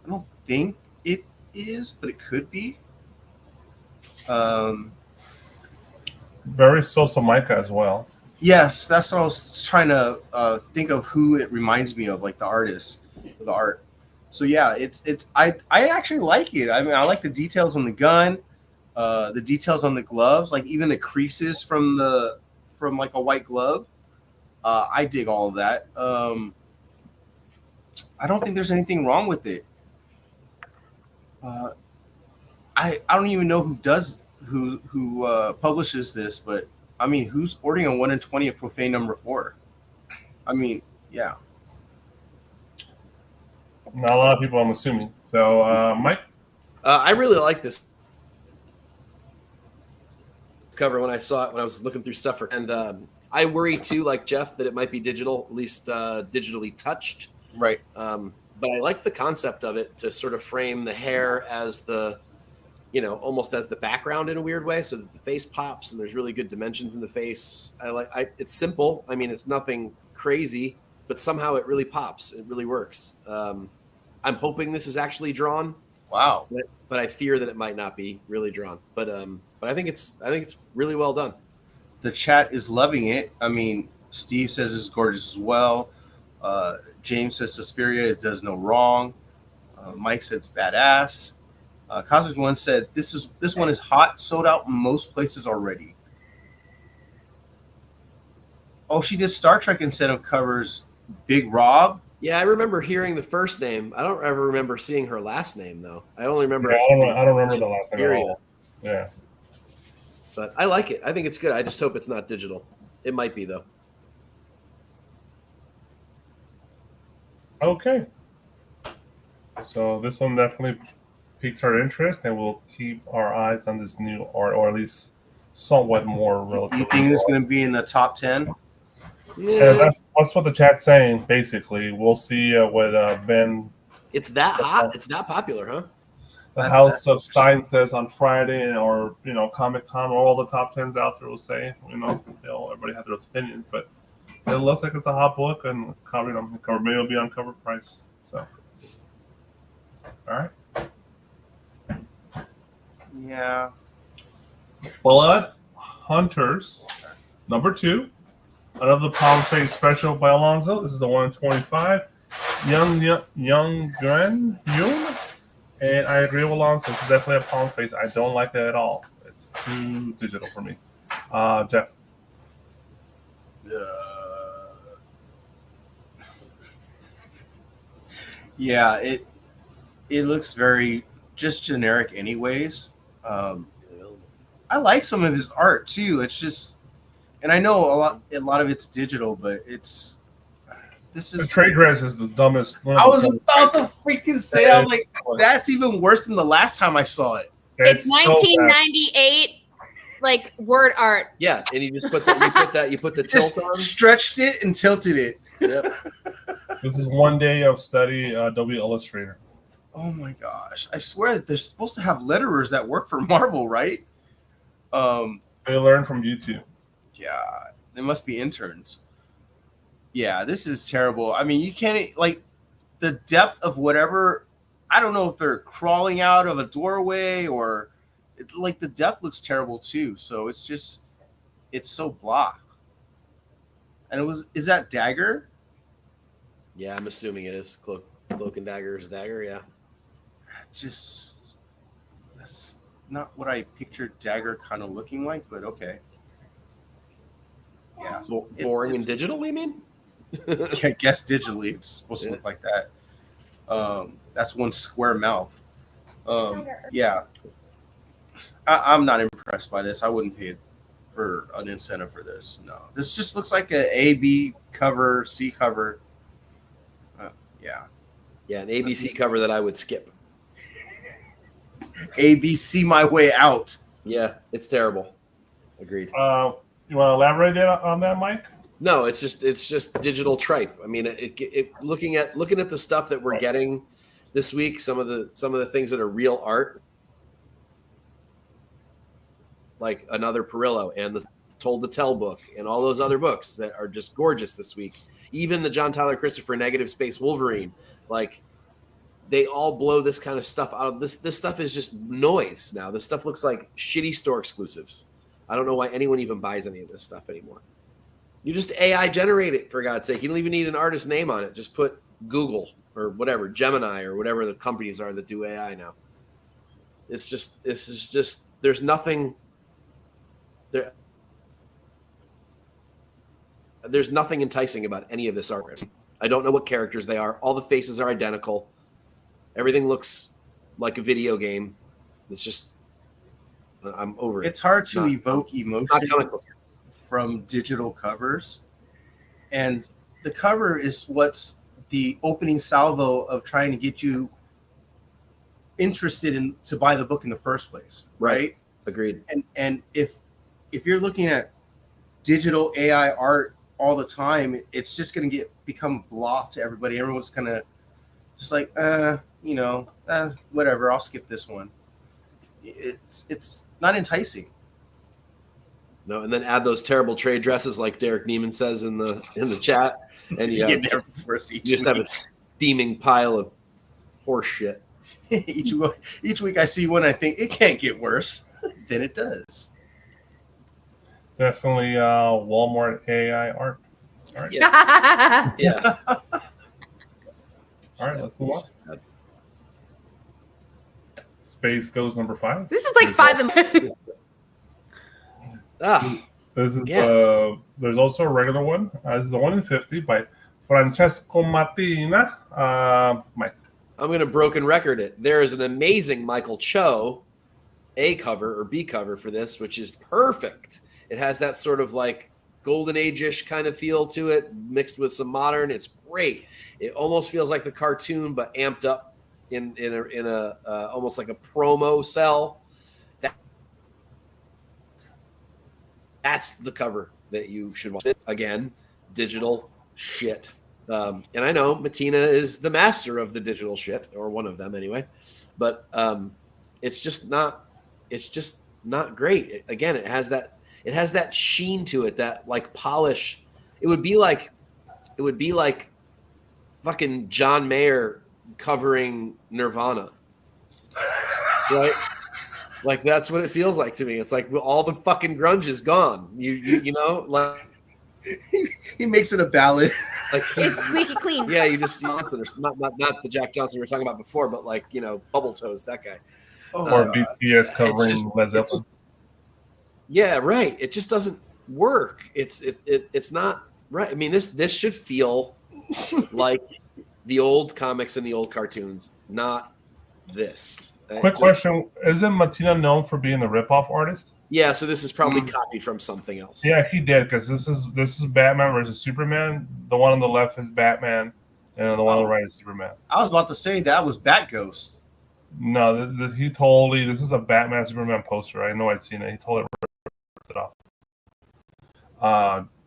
I don't think it is, but it could be. Very Sosa Micah as well. Yes, that's what I was trying to think of who it reminds me of, like the artist, the art. So yeah, I actually like it. I mean, I like the details on the gun, the details on the gloves, like even the creases from like a white glove. I dig all of that. I don't think there's anything wrong with it. I don't even know who publishes this, but I mean, who's ordering a 1 in 20 of Profane number 4? I mean, yeah. Not a lot of people, I'm assuming. So, Mike? I really like this cover when I saw it when I was looking through stuff, and I worry too, like Jeff, that it might be digital, at least digitally touched. Right. But I like the concept of it to sort of frame the hair as the, almost as the background in a weird way, so that the face pops and there's really good dimensions in the face. It's simple. I mean, it's nothing crazy, but somehow it really pops. It really works. I'm hoping this is actually drawn. Wow. But I fear that it might not be really drawn. But I think it's really well done. The chat is loving it. I mean, Steve says it's gorgeous as well. James says Suspiria, it does no wrong. Mike said it's badass. Cosmic One said this one is hot, sold out in most places already. Oh, she did Star Trek instead of covers Big Rob. Yeah, I remember hearing the first name. I don't ever remember seeing her last name though. I only remember. Yeah, I don't remember the last name at all. Yeah. But I like it. I think it's good. I just hope it's not digital. It might be though. Okay. So this one definitely piques our interest, and we'll keep our eyes on this new art, or at least somewhat more relatively. You think it's going to be in the top 10? Yeah, that's what the chat's saying. Basically, we'll see what Ben. It's that hot. It's that popular, huh? The House of Stein says on Friday, or Comic Con, or all the top 10s out there will say. Everybody has their opinions, but it looks like it's a hot book, and maybe it'll be on cover price. So, all right. Yeah. Blood Hunters, number 2. Another Palm Face special by Alonzo. This is the 125. Young Gren Yoon. And I agree with Alonzo. It's definitely a Palm Face. I don't like it at all. It's too digital for me. Jeff. Yeah, it looks very just generic anyways. I like some of his art too. It's just, and I know a lot of it's digital, but the trade dress is the dumbest. I was about to freaking say, I was like, that's even worse than the last time I saw it. It's 1998, like word art. Yeah, and you just put the just tilt on, stretched it and tilted it. Yep. This is one day of study Adobe Illustrator. Oh my gosh! I swear they're supposed to have letterers that work for Marvel, right? They learn from YouTube. Yeah, they must be interns. Yeah, this is terrible. I mean, you can't the depth of whatever. I don't know if they're crawling out of a doorway or the depth looks terrible too. So it's so blah. And is that Dagger? Yeah, I'm assuming it is Cloak and Dagger's Dagger. Yeah. That's not what I pictured Dagger kind of looking like, but okay. Yeah. Boring and digital, you mean? I guess digitally it's supposed to look like that. That's one square mouth. Yeah. I'm not impressed by this. I wouldn't pay for an incentive for this. No. This just looks like an A, B cover, C cover. Yeah. Yeah, an ABC cover that I would skip. ABC my way out. Yeah, it's terrible. Agreed. You want to elaborate on that, Mike? No, it's just digital tripe. I mean, looking at the stuff that we're getting this week, some of the things that are real art, like another Perillo and the Told to Tell book and all those other books that are just gorgeous this week. Even the John Tyler Christopher Negative Space Wolverine, they all blow this kind of stuff out of this. This stuff is just noise now. This stuff looks like shitty store exclusives. I don't know why anyone even buys any of this stuff anymore. You just AI generate it, for God's sake. You don't even need an artist name on it. Just put Google or whatever, Gemini or whatever the companies are that do AI now. This is just there's nothing there. There's nothing enticing about any of this art. I don't know what characters they are. All the faces are identical. Everything looks like a video game. It's just, I'm over it. It's hard to evoke emotion from digital covers. And the cover is what's the opening salvo of trying to get you interested in to buy the book in the first place. Right? Agreed. And if you're looking at digital AI art all the time, it's just going to become blah to everybody. Everyone's going to just like, whatever, I'll skip this one. It's not enticing. No, and then add those terrible trade dresses like Derek Neiman says in the chat, and you just have a steaming pile of horse shit. Each week I see one, I think it can't get worse than it does. Definitely Walmart AI art. All right. Yeah. All right, let's move on. Space Ghost number 5. This is like 5 and This is there's also a regular one. This is the 1 in 50 by Francesco Mattina. Mike. I'm going to broken record it. There is an amazing Michael Cho A cover or B cover for this, which is perfect. It has that sort of like golden age-ish kind of feel to it, mixed with some modern. It's great. It almost feels like the cartoon, but amped up in a almost like a promo cell. That's the cover that you should watch. Again, digital shit. And I know Mattina is the master of the digital shit, or one of them anyway. But it's just not great. It has that sheen to it, that like polish. It would be like fucking John Mayer covering Nirvana. Right? Like that's what it feels like to me. It's like all the fucking grunge is gone. You know, like he makes it a ballad. Like it's squeaky clean. Yeah, you just Johnson, or not the Jack Johnson we were talking about before, but like Bubble Toes, that guy. Or BTS covering Led Zeppelin. Yeah, right. It just doesn't work. It's not right. I mean, this should feel like the old comics and the old cartoons, not this. Quick question: isn't Mattina known for being a ripoff artist? Yeah, so this is probably copied from something else. Yeah, he did, because this is Batman versus Superman. The one on the left is Batman, and the one on the right is Superman. I was about to say that was Batghost. No, he totally. This is a Batman Superman poster. I know I'd seen it. He totally ripped it off.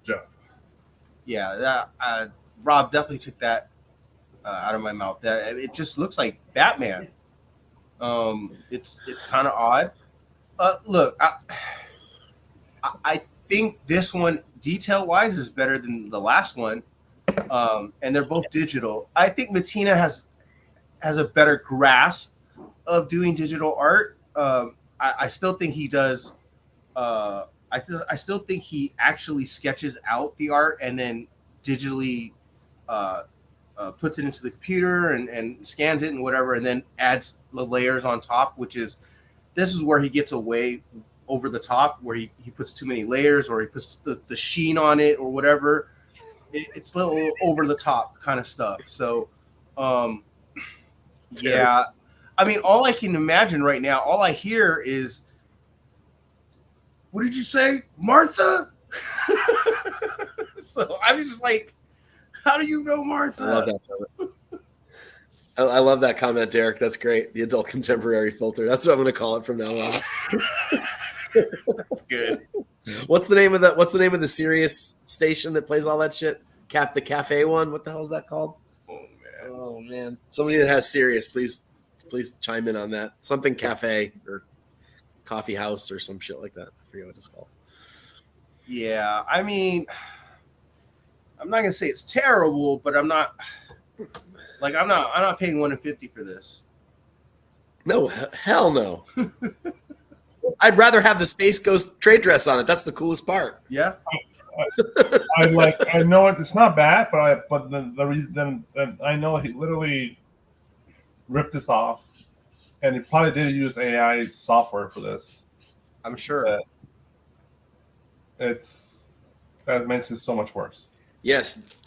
Jeff. Yeah, that Rob definitely took that out of my mouth. That it just looks like Batman. It's kind of odd. Look, I think this one detail-wise is better than the last one, and they're both digital. I think Mattina has a better grasp of doing digital art. I still think he does. I still think he actually sketches out the art and then digitally puts it into the computer and scans it and whatever, and then adds the layers on top, this is where he gets away over the top, where he puts too many layers, or he puts the sheen on it or whatever. It's a little over the top kind of stuff. So, yeah. I mean, all I can imagine right now, all I hear is, what did you say, Martha? So I'm just like, how do you know Martha? I love that comment. I love that comment, Derek. That's great. The adult contemporary filter. That's what I'm going to call it from now on. That's good. What's the name of the Sirius station that plays all that shit? The cafe one. What the hell is that called? Oh man. Somebody that has Sirius, please chime in on that. Something cafe or coffee house or some shit like that. I forget what it's called. Yeah, I mean, I'm not gonna say it's terrible, but I'm not paying $1.50 for this. No, hell no. I'd rather have the Space Ghost trade dress on it. That's the coolest part. Yeah. I know it's not bad, but the reason then I know he literally ripped this off, and he probably did use AI software for this. I'm sure. That makes it so much worse. Yes,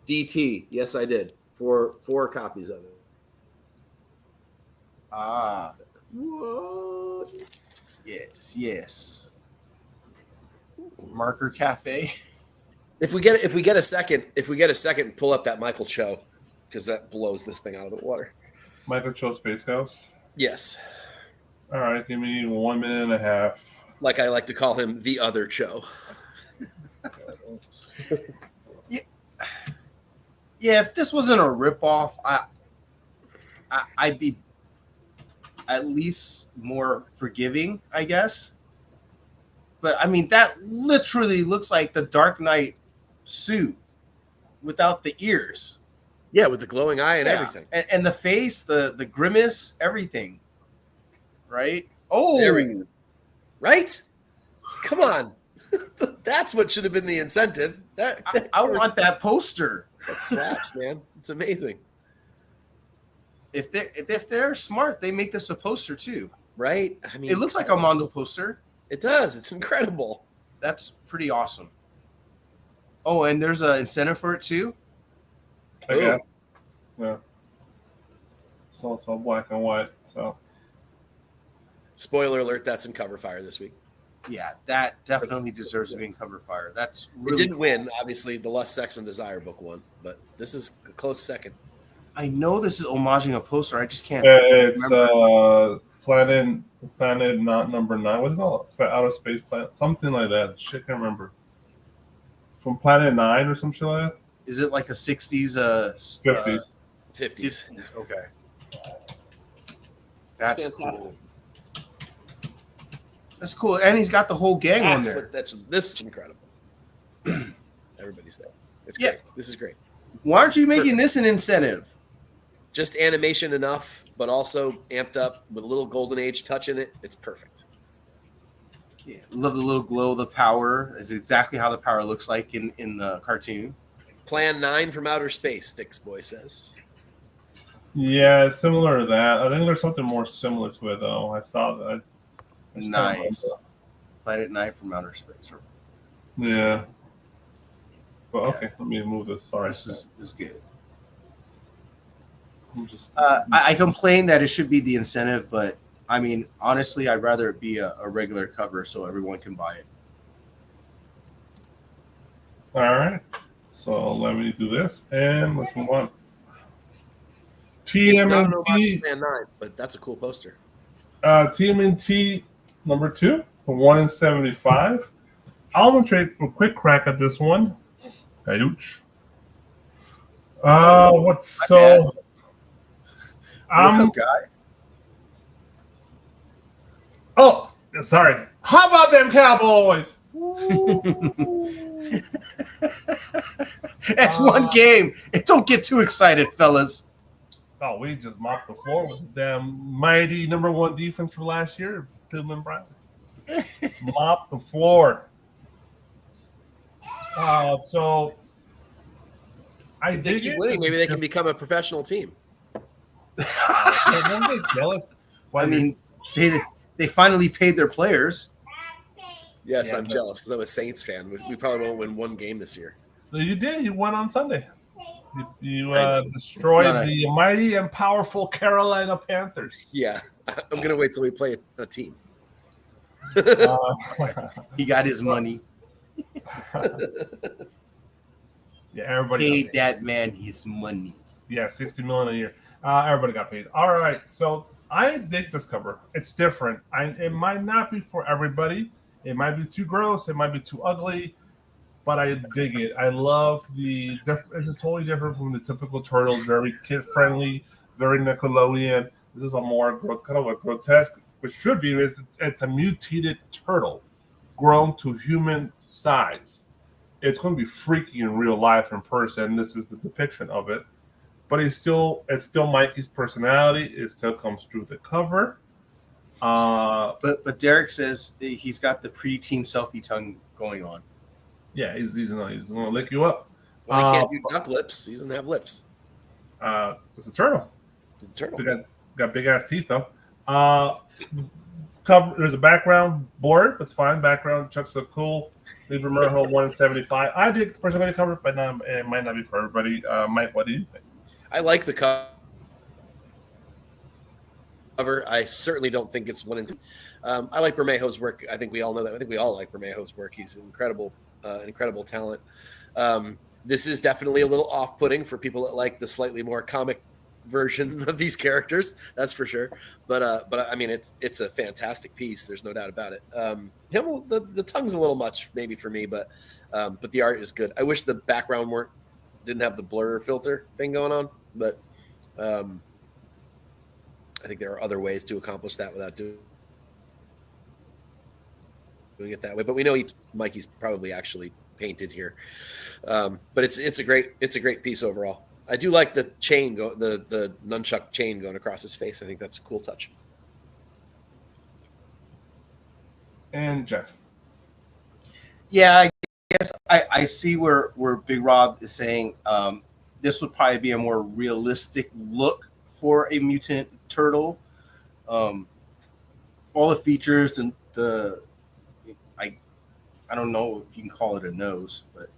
DT. Yes, I did. Four copies of it. Ah. What? Yes. Marker Cafe. If we get a second, pull up that Michael Cho, because that blows this thing out of the water. Michael Cho Space House. Yes. All right, give me 1 minute and a half. Like I like to call him, the other Cho. Yeah, if this wasn't a ripoff, I'd be at least more forgiving, I guess. But I mean, that literally looks like the Dark Knight suit without the ears. Yeah, with the glowing eye and everything. And the face, the grimace, everything. Right? There we Oh, go. Right? Come on. That's what should have been the incentive. I want that poster. That slaps, man. It's amazing. If they're smart, they make this a poster too. Right? I mean, It looks like a Mondo poster. It does. It's incredible. That's pretty awesome. Oh, and there's an incentive for it too. I guess. Yeah. It's also black and white. So. Spoiler alert, that's in cover fire this week. Yeah, that definitely deserves to be in cover fire. That's really It didn't win. Obviously, the Lust, Sex, and Desire book won, but this is a close second. I know this is homaging a poster. I just can't. It's remember. Planet not number 9. What's it called? Outer Space Planet, something like that. Shit, I can't remember. From Planet 9 or some shit like that. Is it like a 60s? 50s. 50s. Okay. That's Fantastic. cool. That's cool, and he's got the whole gang on there. This is incredible. Everybody's there. It's Yeah. great. This is great. Why aren't you making this an incentive? Just animation enough, but also amped up with a little Golden Age touch in it. It's perfect. Yeah, love the little glow of the power. Is exactly how the power looks like in the cartoon. Plan 9 from outer space, Sticks Boy says. Yeah, it's similar to that. I think there's something more similar to it, though. I saw that. Nice. Planet 9 from outer space. Yeah. But okay, let me move this. Sorry. This is good. Just, I complain that it should be the incentive, but I mean, honestly, I'd rather it be a regular cover so everyone can buy it. all right. So let me do this, and let's move on. It's not an homage TMNT, to Plan 9, but that's a cool poster. TMNT number 2, 1/75. I'm gonna take a quick crack at this one. Ayuch. What's so? Guy. Oh, sorry. How about them Cowboys? That's one game. Don't get too excited, fellas. Oh, we just mopped the floor with the damn mighty number 1 defense from last year, Pillman Brown. Mop the floor. So I If they dig keep it. winning, maybe they can become a professional team. Don't get jealous. I mean, they finally paid their players. Yes, Yeah, I'm jealous because I'm a Saints fan. We probably won't win one game this year. You did. You won on Sunday. You I know. destroyed No. the mighty and powerful Carolina Panthers. Yeah, I'm going to wait till we play a team. He got his money. Yeah, everybody Paid that man his money. Yeah, $60 million a year. Everybody got paid. All right, so I dig this cover. It's different. It might not be for everybody. It might be too gross. It might be too ugly, but I dig it. I love this is totally different from the typical Turtles. Very kid friendly, very Nickelodeon. This is a more kind of a grotesque, which should be. It's a mutated turtle, grown to human size. It's going to be freaky in real life in person. This is the depiction of it. But it's still Mikey's personality. It still comes through the cover. But Derek says he's got the preteen selfie tongue going on. Yeah, he's going to lick you up. Well, he can't do duck lips. He doesn't have lips. It's a turtle. He's a turtle. Got big ass teeth though. Cover. There's a background blurred. That's fine. Background Chuck's so cool. Libra Merho 1/75. I did personally cover, but it might not be for everybody. Mike, what do you think? I like the cover. I certainly don't think it's one. I like Bermejo's work. I think we all know that. I think we all like Bermejo's work. He's an incredible talent. This is definitely a little off-putting for people that like the slightly more comic version of these characters, that's for sure. But I mean, it's a fantastic piece. There's no doubt about it. The tongue's a little much maybe for me, but the art is good. I wish the background didn't have the blur filter thing going on, but I think there are other ways to accomplish that without doing it that way. But we know Mikey's probably actually painted here. But it's a great piece overall. I do like the chain the nunchuck chain going across his face. I think that's a cool touch. And Jeff. Yeah, I guess I see where Big Rob is saying this would probably be a more realistic look for a mutant turtle. All the features and I don't know if you can call it a nose, but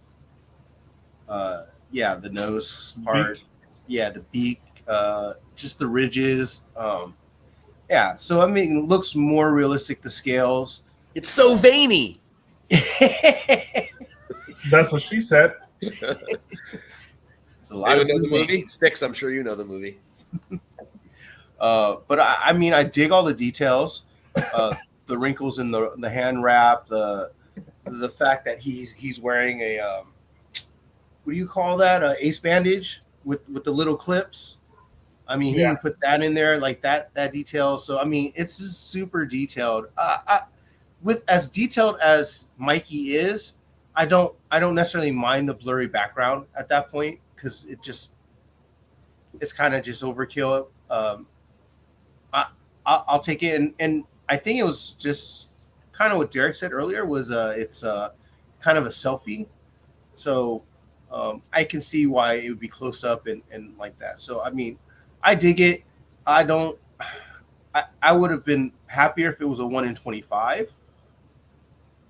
yeah, the nose part, the beak, just the ridges, yeah. So I mean, it looks more realistic. The scales. It's so veiny. That's what she said. It's a lot of know the movie. Sticks. I'm sure you know the movie. But I mean, I dig all the details, the wrinkles in the hand wrap, the fact that he's wearing a what do you call that? A ace bandage with the little clips. I mean, he even put that in there, like that detail. So I mean, it's just super detailed. With as detailed as Mikey is, I don't necessarily mind the blurry background at that point because it's kind of just overkill. I'll take it, and I think it was just kind of what Derek said earlier was it's kind of a selfie, so I can see why it would be close up and like that. So I mean, I dig it. I would have been happier if it was a 1 in 25.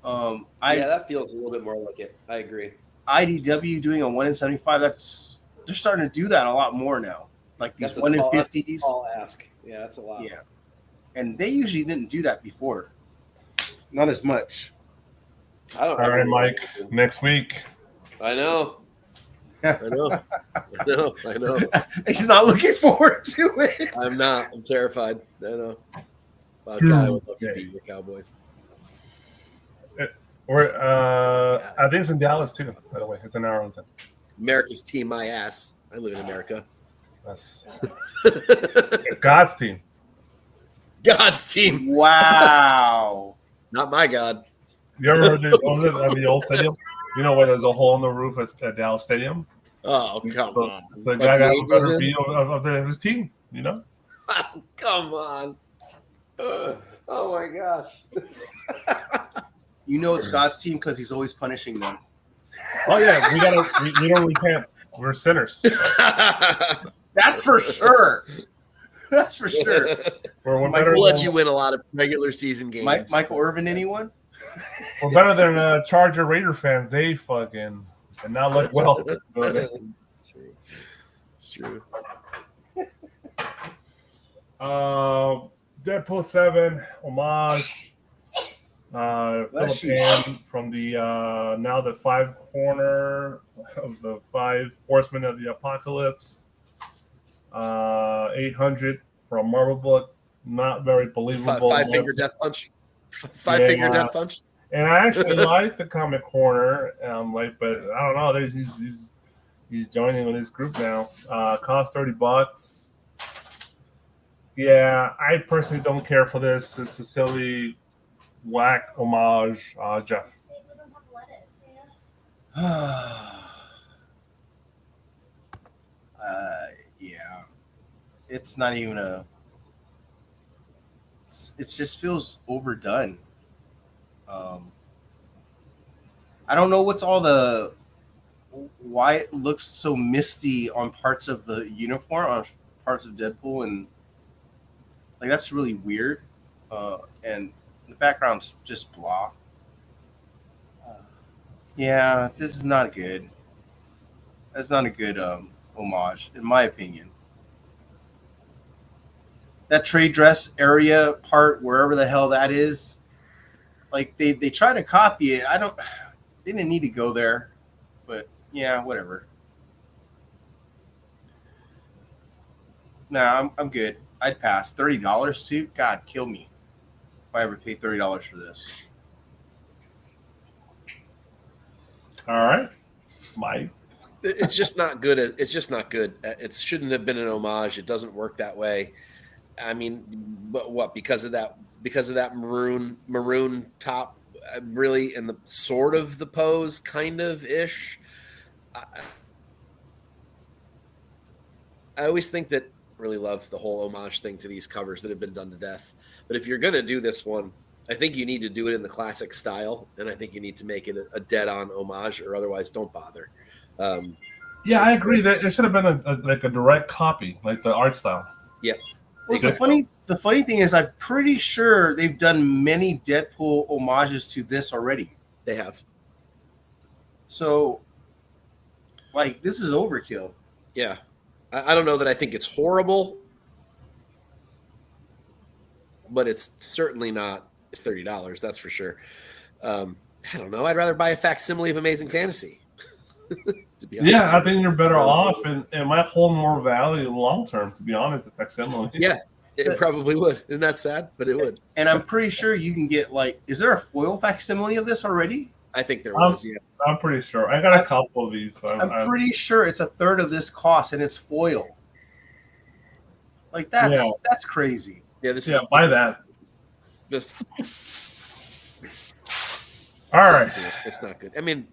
That feels a little bit more like it. I agree. IDW doing a 1 in 75. They're starting to do that a lot more now. Like these 1 in 50s. That's a tall ask. Yeah, that's a lot. Yeah, and they usually didn't do that before. Not as much. All right, Mike. Next week. I know. I know. He's not looking forward to it. I'm not. I'm terrified. I know. Oh, God, I would love to beat your Cowboys. I think it's in Dallas too. By the way, it's in Arlington. America's team, my ass. I live in America. That's God's team. God's team. Wow. Not my God. You ever heard the old stadium? You know where there's a hole in the roof at Dallas Stadium? Oh, come on. So the guy got a better view of his team, you know? Oh, come on. Oh, my gosh. You know it's God's team because he's always punishing them. Oh, yeah. We don't repent. We're sinners. That's for sure. That's for sure. We'll let you win a lot of regular season games. Michael Irvin, anyone? We're better than Charger Raider fans. They fucking and not look well. It's true. It's true. Deadpool 7 homage. Philippe from the now the 5 corner of the 5 horsemen of the apocalypse. 800 from Marvel book. Not very believable. Five-finger death punch. Five-finger death punch. And I actually like the comic corner, but I don't know. He's joining with his group now. Cost $30. Yeah, I personally don't care for this. It's a silly whack homage. Jeff. Yeah, it's not even it just feels overdone. I don't know why it looks so misty on parts of the uniform, on parts of Deadpool, and like that's really weird. And the background's just blah. Yeah, this is not good. That's not a good homage, in my opinion. That trade dress area part, wherever the hell that is, like they try to copy it. They didn't need to go there, but yeah, whatever. Nah, I'm good. I'd pass. $30 suit? God, kill me. If I ever paid $30 for this. All right, Mike. It's just not good. It's just not good. It shouldn't have been an homage. It doesn't work that way. I mean, but what? Because of that maroon top, really, and the sort of the pose, kind of ish. I always think that really love the whole homage thing to these covers that have been done to death. But if you're going to do this one, I think you need to do it in the classic style, and I think you need to make it a dead-on homage, or otherwise, don't bother. Yeah, I agree that it should have been a direct copy, like the art style. Yeah. Well, the funny thing is, I'm pretty sure they've done many Deadpool homages to this already. They have. So, like, this is overkill. Yeah. I don't know that I think it's horrible, but it's certainly not $30. That's for sure. I don't know. I'd rather buy a facsimile of Amazing Fantasy. To be honest. Yeah, I think you're better off, and it might hold more value long term. To be honest, the facsimile. Yeah, it probably would. Isn't that sad? But it would. And I'm pretty sure you can get, like, is there a foil facsimile of this already? I think there was. Yeah, I'm pretty sure. I got a couple of these. So I'm pretty sure it's a third of this cost, and it's foil. Like, that's crazy. Yeah, this buy is, that. Just All right. it's not good. I mean,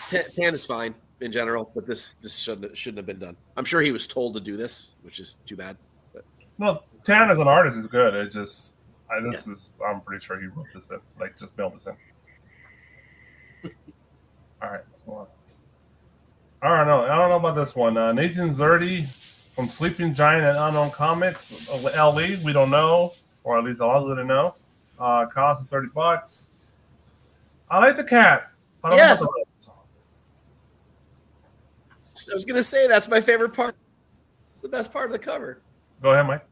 tan is fine in general, but this shouldn't have been done. I'm sure he was told to do this, which is too bad. But No, Tan as an artist is good. It just I'm pretty sure he wrote this in, like just mailed this in. All right, let's move on. I don't know about this one. Nathan Zerdy from Sleeping Giant and Unknown Comics, LE. We don't know, or at least I was going to know. Cost of $30. I like the cat. I don't know about the rest. I was going to say that's my favorite part. It's the best part of the cover. Go ahead, Mike.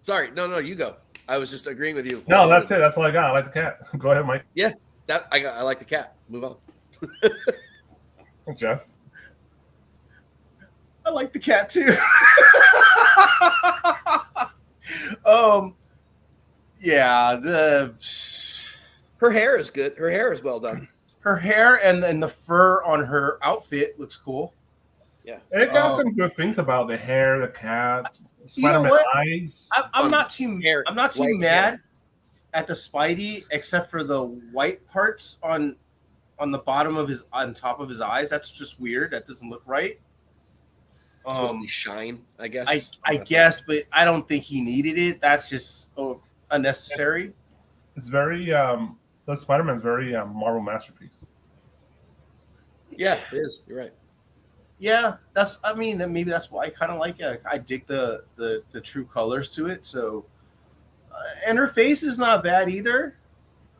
Sorry, no, you go. I was just agreeing with you. No, that's it. That's all I got. I like the cat. Go ahead, Mike. Yeah, I like the cat. Move on. Jeff. I like the cat too. Yeah, her hair is good. Her hair is well done. Her hair and the fur on her outfit looks cool. Yeah, It got some good things about the hair, the cat, You know Spider-Man what? eyes. I'm not too White mad hair. at the Spidey, except for the white parts on the bottom of on top of his eyes. That's just weird. That doesn't look right. It's supposed to be shine, I guess. I guess, but I don't think he needed it. That's just unnecessary. It's very the Spider-Man's very Marvel masterpiece. Yeah, it is. You're right. Yeah, maybe that's why I kind of like it. I dig the true colors to it. So, and her face is not bad either.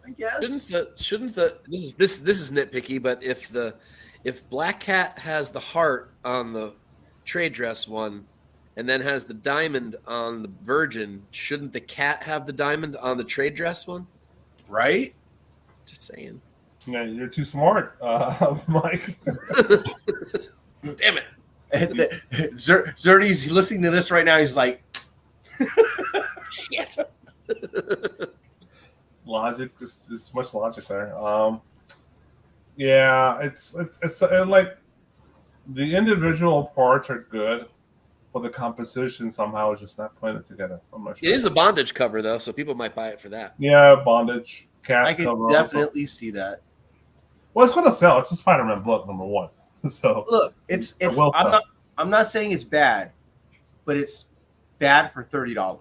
I guess. Shouldn't the this is nitpicky, but if Black Cat has the heart on the trade dress one, and then has the diamond on the Virgin, shouldn't the cat have the diamond on the trade dress one? Right? Just saying. Yeah, you're too smart, Mike. Damn it. Zerdy's listening to this right now. He's like, shit. Logic, there's too much logic there. Yeah, it's like the individual parts are good, but the composition somehow is just not putting it together. I'm not sure. It is a bondage cover though, so people might buy it for that. Yeah, bondage cat. I could cover definitely also. see that. Well, it's gonna sell. It's a Spider-Man book, number one. So Look, it's I'm not saying it's bad, but it's bad for $30.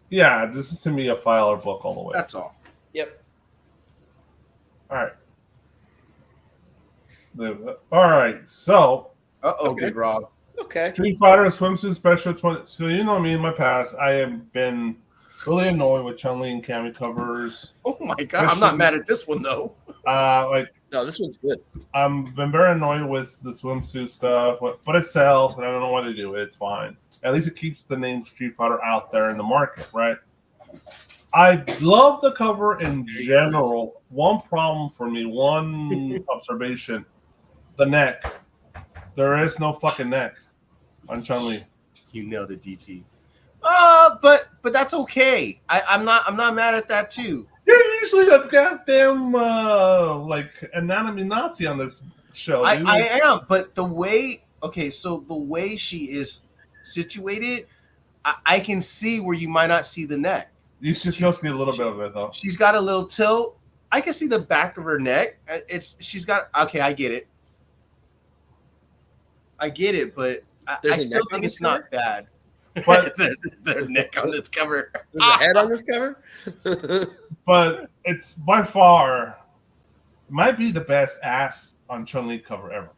Yeah, this is to me a $5 book all the way. That's all. Yep. All right. So, Okay. Big Rob. Okay. Street Fighter Swimsuit Special 20. So you know me in my past, I have been really annoyed with Chun-Li and Cammy covers. Oh my god, I'm not mad at this one though. No, this one's good. I've been very annoyed with the swimsuit stuff, but it sells, and I don't know why they do it. It's fine. At least it keeps the name Street Fighter out there in the market, right? I love the cover in general. One problem for me, one observation, the neck. There is no fucking neck on Chun-Li. You know the DT. But that's okay. I'm not mad at that too. You're usually a goddamn like anatomy Nazi on this show. Dude. I am, but the way she is situated, I can see where you might not see the neck. You should still see a little bit of it though. She's got a little tilt. I can see the back of her neck. She's got okay. I get it, but I still think it's not bad. But their neck on this cover. There's a head on this cover. But it's by far might be the best ass on Chun-Li cover ever.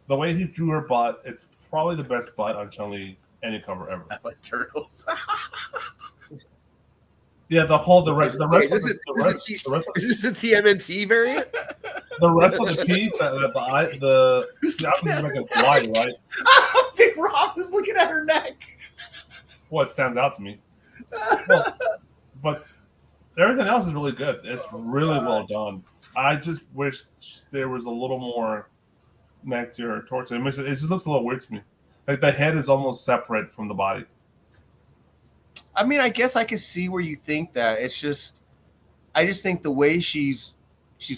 The way he drew her butt, it's probably the best butt on Chun-Li any cover ever. I like turtles. Yeah, the rest. Is this a TMNT variant? The rest of the piece, the obviously like a fly, right? Big Rob is looking at her neck. What stands out to me? Well, but everything else is really good. It's really well done. I just wish there was a little more neck to her torso. It just looks a little weird to me. Like the head is almost separate from the body. I mean, I guess I can see where you think that. I just think the way she's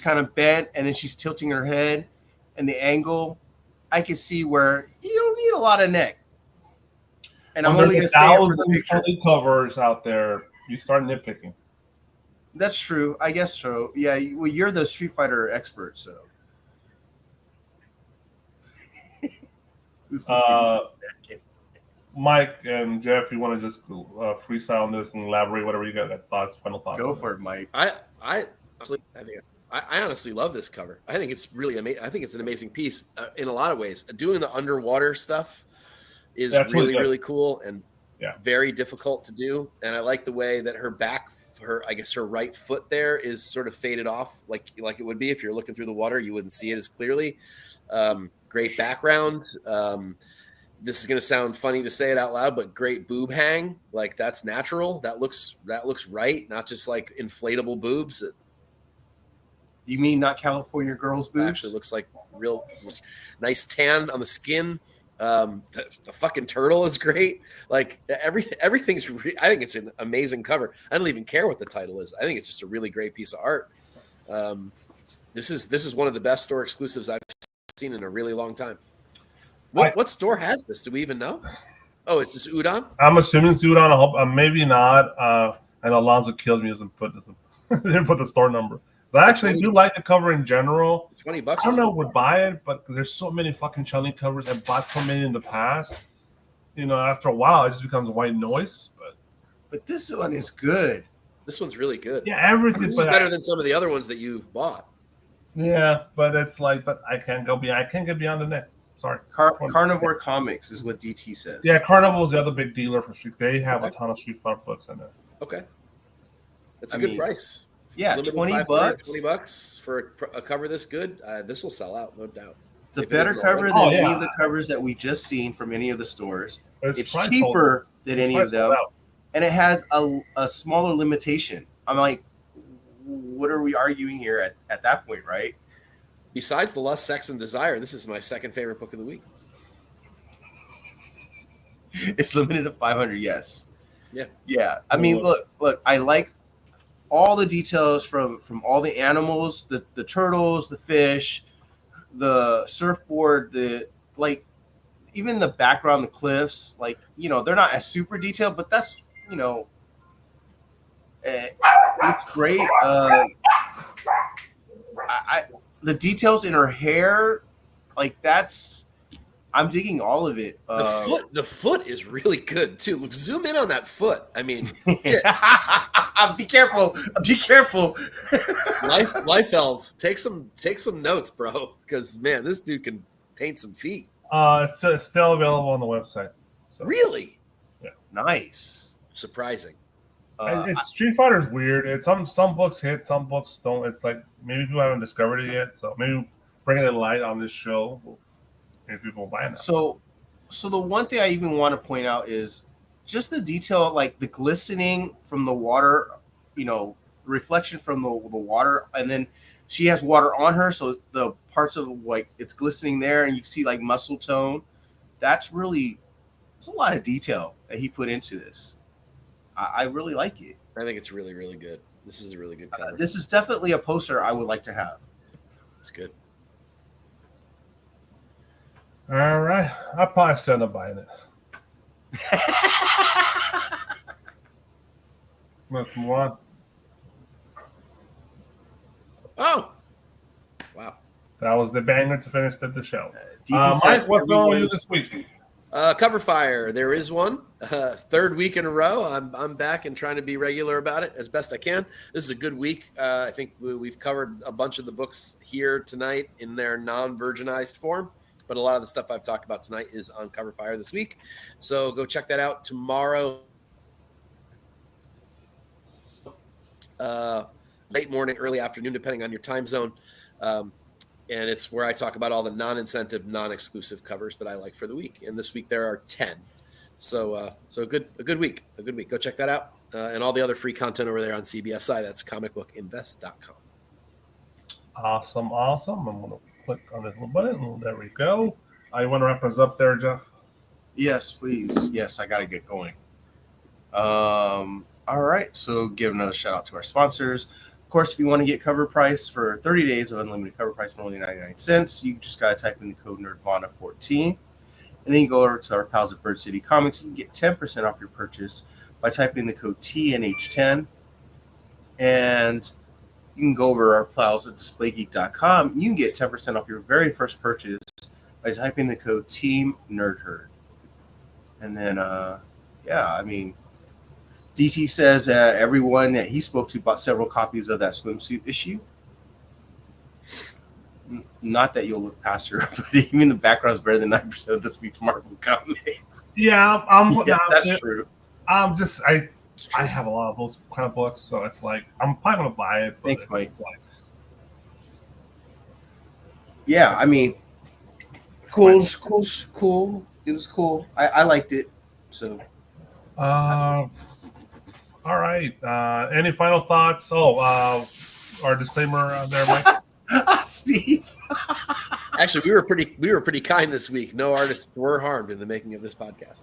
kind of bent and then she's tilting her head and the angle, I can see where you don't need a lot of neck. And I'm only going to say it for the picture. Covers out there, you start nitpicking. That's true. I guess so. Yeah. Well, you're the Street Fighter expert, so. Mike and Jeff, you want to just freestyle on this and elaborate whatever you got thoughts, final thoughts? Go for it, Mike. I honestly love this cover. I think it's really amazing. I think it's an amazing piece in a lot of ways. Doing the underwater stuff is really cool and very difficult to do. And I like the way that her right foot there is sort of faded off, like it would be if you're looking through the water. You wouldn't see it as clearly. Great background. This is going to sound funny to say it out loud, but great boob hang. Like that's natural. That looks right. Not just like inflatable boobs. You mean not California girls' boobs? Actually looks like real nice tan on the skin. The fucking turtle is great. Like everything's. I think it's an amazing cover. I don't even care what the title is. I think it's just a really great piece of art. This is one of the best store exclusives I've seen in a really long time. What store has this? Do we even know? Oh, it's this Udon? I'm assuming it's Udon. I hope maybe not. And Alonzo killed me as didn't put the store number. But I actually do like the cover in general. $20. I don't know if would buy it, but there's so many fucking Chun-Li covers. I bought so many in the past. You know, after a while, it just becomes white noise. But this one is good. This one's really good. Yeah, everything. This is better than some of the other ones that you've bought. Yeah, but it's like, I can't get beyond the net. Sorry. Carnivore Comics is what DT says. Yeah, Carnival is the other big dealer for Street. They have a ton of Street Fighter books in there. Okay. That's a good price. Yeah, $20. $20 for a cover this good. This will sell out, no doubt. It's a better cover than any of the covers that we just seen from any of the stores. It's cheaper than any of them. And it has a smaller limitation. I'm like, what are we arguing here at that point, right? Besides the Lust, Sex, and Desire, this is my second favorite book of the week. It's limited to 500, yes. Yeah. Yeah. I mean, look, I like all the details from all the animals, the turtles, the fish, the surfboard, even the background, the cliffs, like, you know, they're not as super detailed, but that's, you know, it's great. The details in her hair, like I'm digging all of it. The foot is really good too. Zoom in on that foot. I mean, be careful. Liefeld, take some notes, bro. Because man, this dude can paint some feet. It's still available on the website. So. Really? Yeah. Nice. Surprising. It's Street Fighter's weird. It's some books hit, some books don't. It's like maybe people haven't discovered it yet. So maybe bringing it light on this show, maybe people will buy it now. So the one thing I even want to point out is just the detail, like the glistening from the water, you know, reflection from the water, and then she has water on her, so the parts of like it's glistening there, and you see like muscle tone. That's really there's a lot of detail that he put into this. I really like it. I think it's really, really good. This is a really good cover. This is definitely a poster I would like to have. It's good. All right. I'll probably still end up buying it. Let's move on. Oh, wow. That was the banger to finish the show. DT Mike, says what's going on with you everyone's- this week? Cover fire. There is one. Third week in a row. I'm back and trying to be regular about it as best I can. This is a good week. I think we've covered a bunch of the books here tonight in their non-virginized form, but a lot of the stuff I've talked about tonight is on Cover Fire this week. So go check that out tomorrow. Late morning, early afternoon, depending on your time zone. And it's where I talk about all the non-incentive, non-exclusive covers that I like for the week. And this week there are 10. So a good week. Go check that out. And all the other free content over there on CBSI. That's comicbookinvest.com. Awesome. I'm going to click on this little button. There we go. You want to wrap us up there, Jeff? Yes, please. Yes, I got to get going. All right. So give another shout out to our sponsors. Of course, if you want to get cover price for 30 days of unlimited cover price for only 99 cents, you just got to type in the code Nerdvana14. And then you go over to our pals at Bird City Comics. You can get 10% off your purchase by typing in the code TNH10. And you can go over to our pals at DisplayGeek.com. You can get 10% off your very first purchase by typing the code Team NerdHerd. And then, DT says everyone that he spoke to bought several copies of that swimsuit issue. Not that you'll look past her, but even the background is better than 9% of this week's Marvel comics. Yeah, That's true. I have a lot of those kind of books, so it's like I'm probably gonna buy it. But Thanks, Mike. Like, Yeah, I mean, cool. It was cool. I liked it. So, all right. Any final thoughts? Our disclaimer there, Mike. Steve. Actually, we were pretty kind this week. No artists were harmed in the making of this podcast.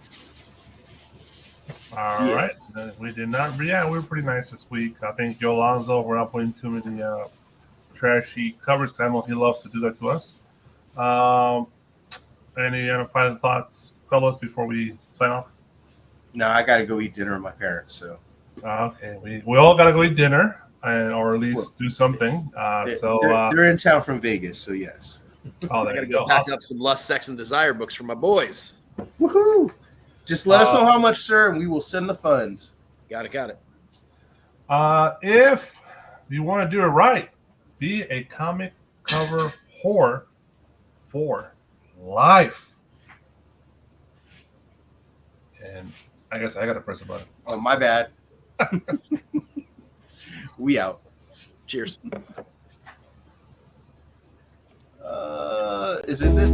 All right. We did not. Yeah, we were pretty nice this week. I think Joe Alonzo, we're not putting too many trashy covers because I know he loves to do that to us. Any final thoughts, fellas, before we sign off? No, I got to go eat dinner with my parents. So, okay, we all got to go eat dinner, or at least do something. they're in town from Vegas, so yes. Oh, I there gotta you go go. pack Awesome. up some Lust, Sex, and Desire books for my boys. Woohoo! Just let us know how much, sir, and we will send the funds. Got it. If you want to do it right, be a comic cover whore for life. And I guess I got to press a button. Oh, my bad. We out. Cheers. Is it this?